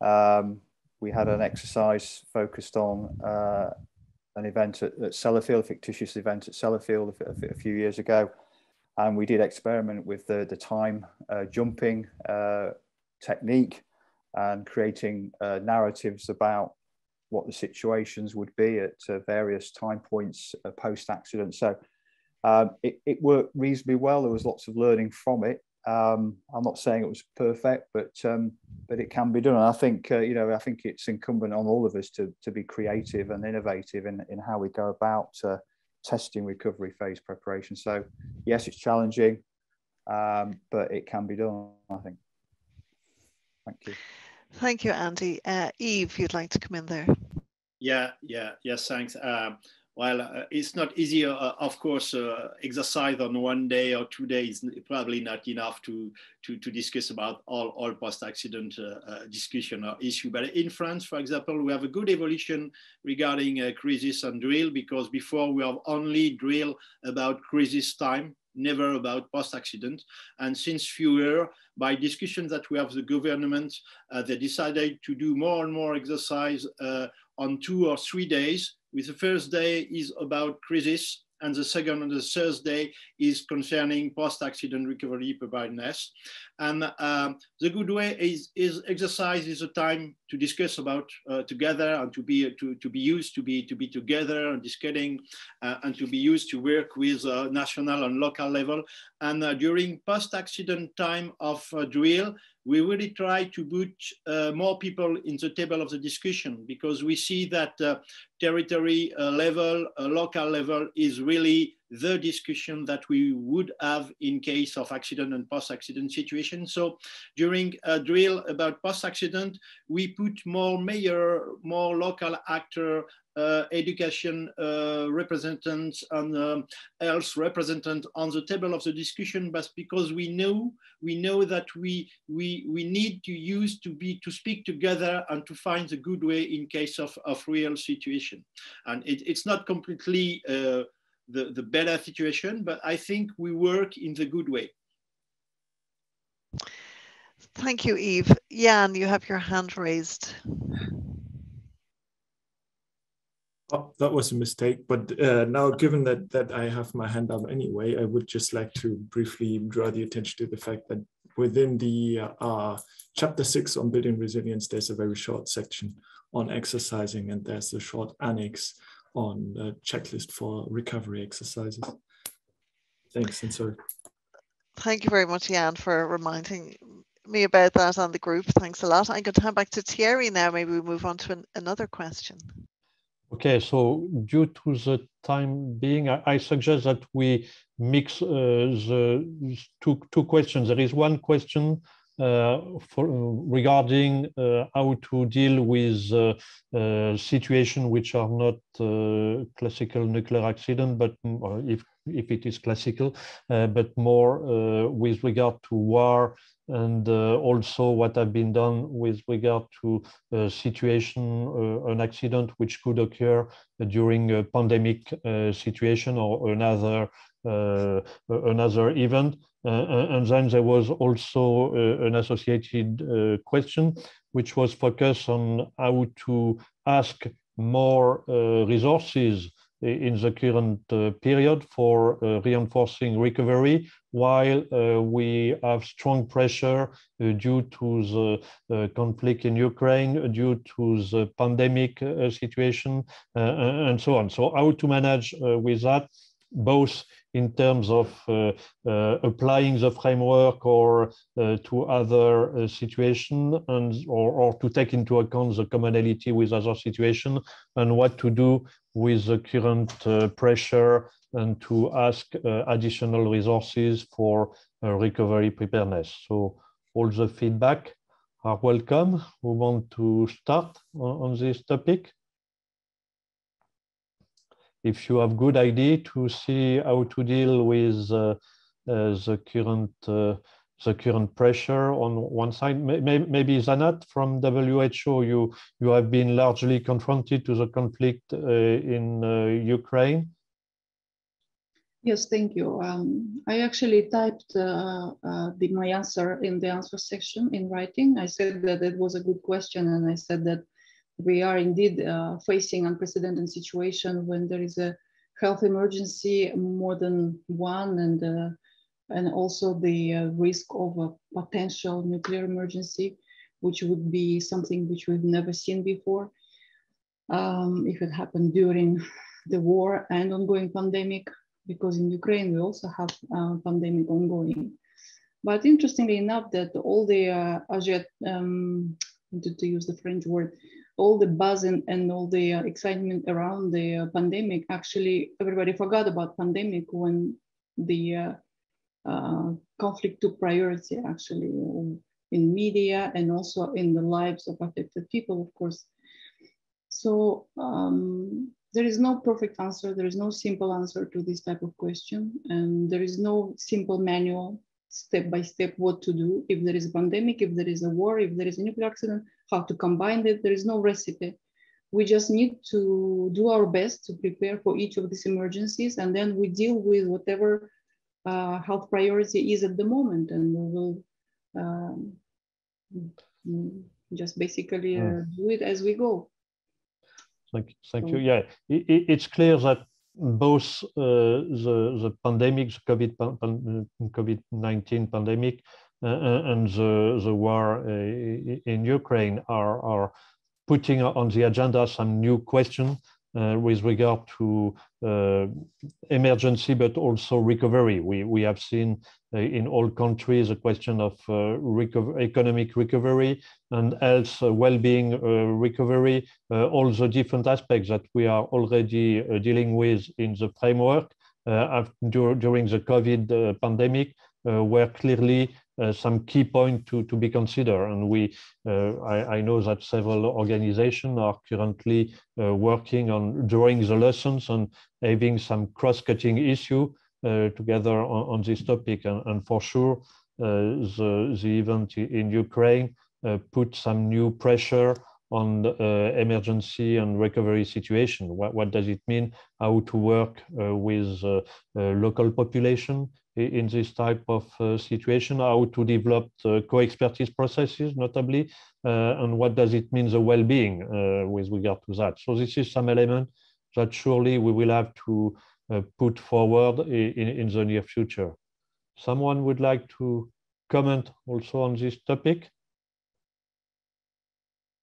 We had an exercise focused on an event at Sellafield, a fictitious event at Sellafield a few years ago, and we did experiment with the time jumping technique and creating narratives about what the situations would be at various time points post-accident. So it worked reasonably well. There was lots of learning from it. I'm not saying it was perfect, but it can be done. And I think I think it's incumbent on all of us to be creative and innovative in how we go about testing recovery phase preparation. So yes, it's challenging, but it can be done, I think. Thank you. Thank you, Andy. Eve, you'd like to come in there? Yes, thanks. Well, it's not easy, of course. Exercise on 1 day or 2 days is probably not enough to discuss about all post-accident discussion or issue. But in France, for example, we have a good evolution regarding crisis and drill, because before we have only drill about crisis time, never about post-accident. And since few years, by discussions that we have with the government, they decided to do more and more exercise on 2 or 3 days. With the first day is about crisis, and the second and the third day is concerning post-accident recovery preparedness. And the good way is exercise is a time to discuss about together, and to be used to be together and discussing, and to be used to work with national and local level. And during post-accident time of drill, we really try to put more people in the table of the discussion, because we see that territory level, local level is really the discussion that we would have in case of accident and post-accident situation. So during a drill about post-accident, we put more mayor, more local actor, education representatives and health representatives on the table of the discussion, but because we know that we need to speak together and to find the good way in case of real situation. And it's not completely the better situation, but I think we work in the good way. Thank you, Eve. Jan, you have your hand raised. Oh, that was a mistake. But now, given that I have my hand up anyway, I would just like to briefly draw the attention to the fact that within the chapter 6 on building resilience, there's a very short section on exercising, and there's a short annex on a checklist for recovery exercises. Thanks, and sorry. Thank you very much, Jan, for reminding me about that on the group. Thanks a lot. I'm going to hand back to Thierry now. Maybe we move on to another question. Okay, so due to the time being, I suggest that we mix the two questions. There is one question regarding how to deal with situations which are not classical nuclear accident, but if it is classical, but more with regard to war, and also what have been done with regard to a situation, an accident which could occur during a pandemic situation or another event. And then there was also an associated question which was focused on how to ask more resources in the current period for reinforcing recovery, while we have strong pressure due to the conflict in Ukraine, due to the pandemic situation, and so on. So how to manage with that, both in terms of applying the framework or to other situations, or to take into account the commonality with other situations, and what to do with the current pressure, and to ask additional resources for recovery preparedness. So all the feedback are welcome. We want to start on this topic. If you have good idea to see how to deal with the current pressure on one side, maybe Janet from WHO, you have been largely confronted to the conflict in Ukraine. Yes, thank you. I actually typed my answer in the answer section in writing. I said that it was a good question, and I said that we are indeed facing unprecedented situation when there is a health emergency, more than one, and also the risk of a potential nuclear emergency, which would be something which we've never seen before. If it happened during the war and ongoing pandemic, because in Ukraine we also have a pandemic ongoing. But interestingly enough, that all the to use the French word, all the buzz and all the excitement around the pandemic, actually everybody forgot about pandemic when the conflict took priority, actually, in media and also in the lives of affected people, of course. So there is no perfect answer. There is no simple answer to this type of question. And there is no simple manual, step by step, what to do if there is a pandemic, if there is a war, if there is a nuclear accident, how to combine it. There is no recipe. We just need to do our best to prepare for each of these emergencies, and then we deal with whatever health priority is at the moment, and we will just basically do it as we go. Thank you. Yeah, it's clear that both the pandemic, the COVID-19 pandemic, and the war in Ukraine are putting on the agenda some new questions with regard to emergency, but also recovery. We have seen in all countries a question of economic recovery and health well-being recovery, all the different aspects that we are already dealing with in the framework during the COVID pandemic were clearly some key point to be considered. And I know that several organizations are currently working on drawing the lessons and having some cross-cutting issue together on this topic. And for sure, the event in Ukraine put some new pressure on the emergency and recovery situation. What does it mean? How to work with local population in this type of situation? How to develop co-expertise processes, notably, and what does it mean the well-being with regard to that? So this is some element that surely we will have to put forward in the near future. Someone would like to comment also on this topic?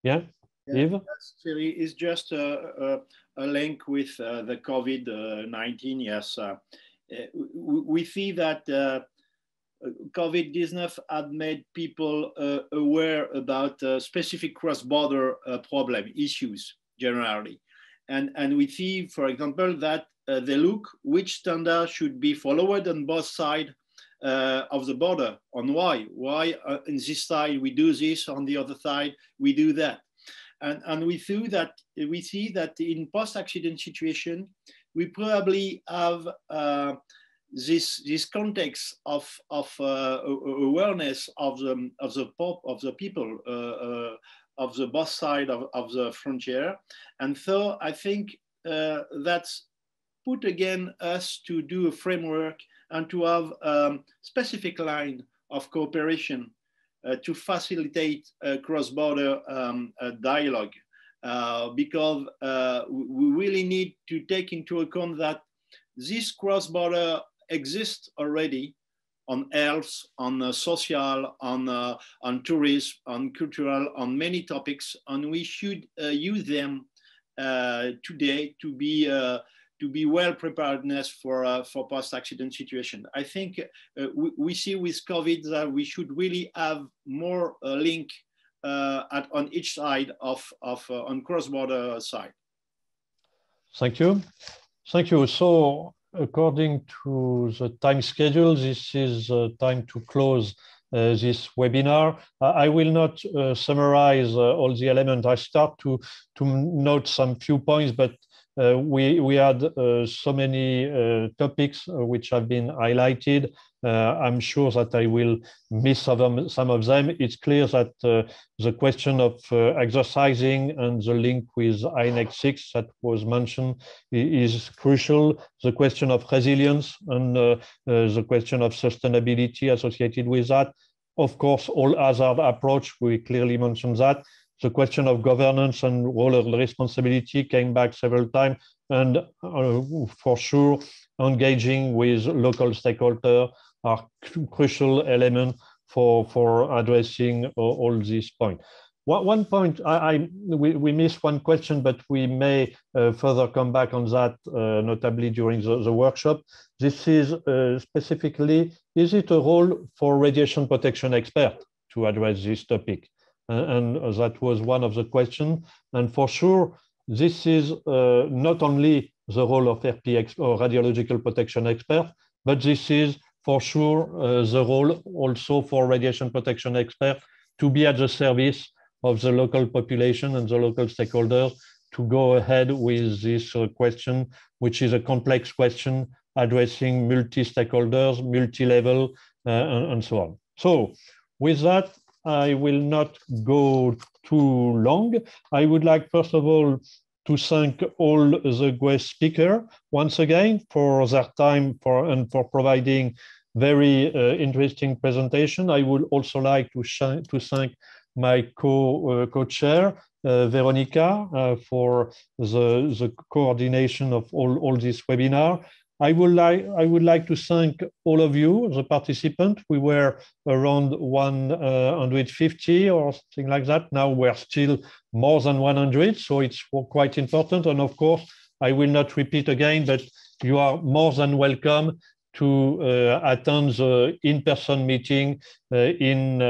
Yeah, Yves? Actually, it's just a link with the COVID-19. Yes, we see that COVID-19 had made people aware about specific cross-border problem issues generally. And we see, for example, that they look which standard should be followed on both sides of the border, on why in this side we do this, on the other side we do that. And we see that in post-accident situation, we probably have this context of awareness of the people of the both side of the frontier. And so I think that's put again us to do a framework and to have a specific line of cooperation to facilitate cross-border dialogue, because we really need to take into account that this cross-border exists already on health, on social, on tourism, on cultural, on many topics, and we should use them today to be well preparedness for post-accident situation. I think we see with COVID that we should really have more link on each side on cross-border side. Thank you. Thank you. So according to the time schedule, this is time to close this webinar. I will not summarize all the elements. I start to note some few points, but we had so many topics which have been highlighted. I'm sure that I will miss some of them. It's clear that the question of exercising and the link with INEX 6 that was mentioned is crucial. The question of resilience and the question of sustainability associated with that. Of course, all hazard approach, we clearly mentioned that. The question of governance and role of responsibility came back several times, and for sure, engaging with local stakeholders are crucial element for addressing all these points. One point, we missed one question, but we may further come back on that, notably during the workshop. This is specifically, is it a role for radiation protection expert to address this topic? And that was one of the questions. And for sure, this is not only the role of RP or radiological protection expert, but this is for sure the role also for radiation protection expert to be at the service of the local population and the local stakeholders to go ahead with this question, which is a complex question addressing multi-stakeholders, multi-level, and so on. So with that, I will not go too long. I would like, first of all, to thank all the guest speakers once again for their time and for providing very interesting presentation. I would also like to thank my co-chair, Veronica, for the coordination of all this webinar. I would like to thank all of you, the participants. We were around 150 or something like that. Now we're still more than 100, so it's quite important. And of course, I will not repeat again, but you are more than welcome to attend the in-person meeting in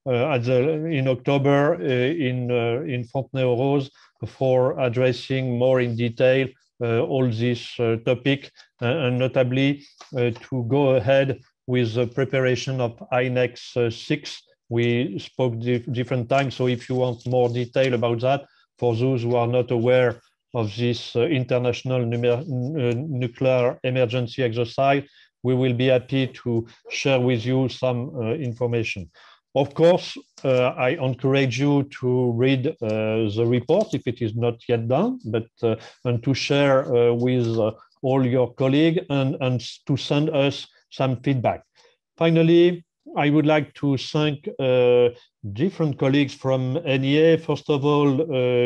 October in Fontenay-aux-Roses for addressing more in detail all this topic, and notably to go ahead with the preparation of INEX 6. We spoke different times, so if you want more detail about that, for those who are not aware of this international nuclear emergency exercise, we will be happy to share with you some information. Of course, I encourage you to read the report if it is not yet done, but and to share with all your colleagues and to send us some feedback. Finally, I would like to thank different colleagues from NEA. First of all,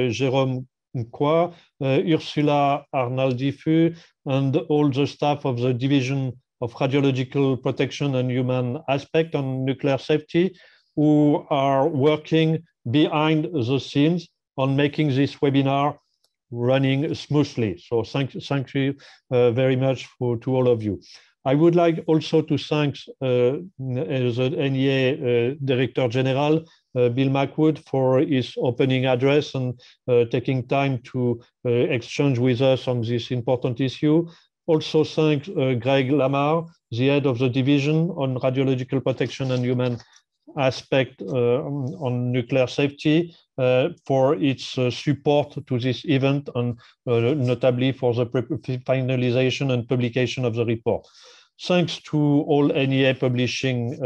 Jérôme Carr, Ursula Arnaldi-Fu, and all the staff of the Division of Radiological Protection and Human Aspect on Nuclear Safety, who are working behind the scenes on making this webinar running smoothly. So thank you very much to all of you. I would like also to thank the NEA Director General, Bill McWood, for his opening address and taking time to exchange with us on this important issue. Also thank Greg Lamar, the head of the Division on Radiological Protection and Human Aspect on Nuclear Safety, for its support to this event and notably for the finalization and publication of the report. Thanks to all NEA publishing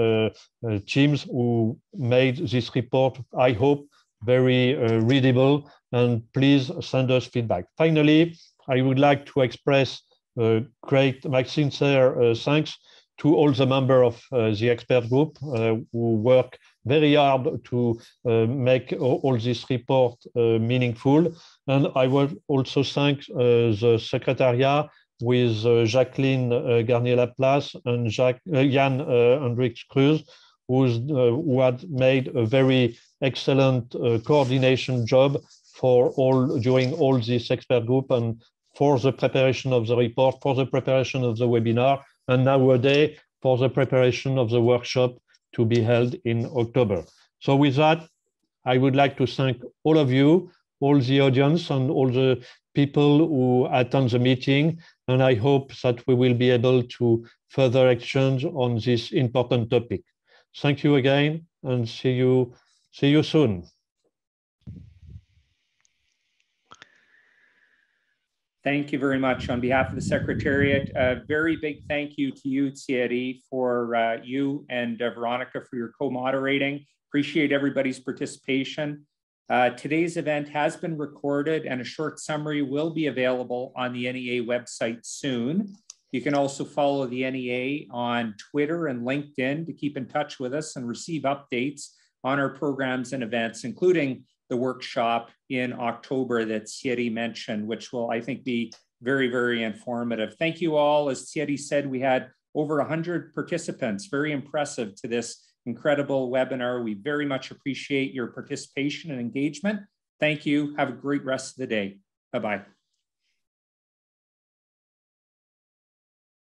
teams who made this report, I hope, very readable, and please send us feedback. Finally, I would like to express my sincere thanks to all the members of the expert group who work very hard to make all this report meaningful. And I would also thank the Secretariat with Jacqueline Garnier-Laplace and Jan Hendricks Cruz, who had made a very excellent coordination job during all this expert group and for the preparation of the report, for the preparation of the webinar, and nowadays for the preparation of the workshop to be held in October. So with that, I would like to thank all of you, all the audience and all the people who attend the meeting, and I hope that we will be able to further exchange on this important topic. Thank you again, and see you soon. Thank you very much. On behalf of the Secretariat, a very big thank you to you, Thierry, for you and Veronica for your co-moderating. Appreciate everybody's participation. Today's event has been recorded and a short summary will be available on the NEA website soon. You can also follow the NEA on Twitter and LinkedIn to keep in touch with us and receive updates on our programs and events, including the workshop in October that Thierry mentioned, which will, I think, be very, very informative. Thank you all. As Thierry said, we had over 100 participants, very impressive to this incredible webinar. We very much appreciate your participation and engagement. Thank you. Have a great rest of the day. Bye-bye.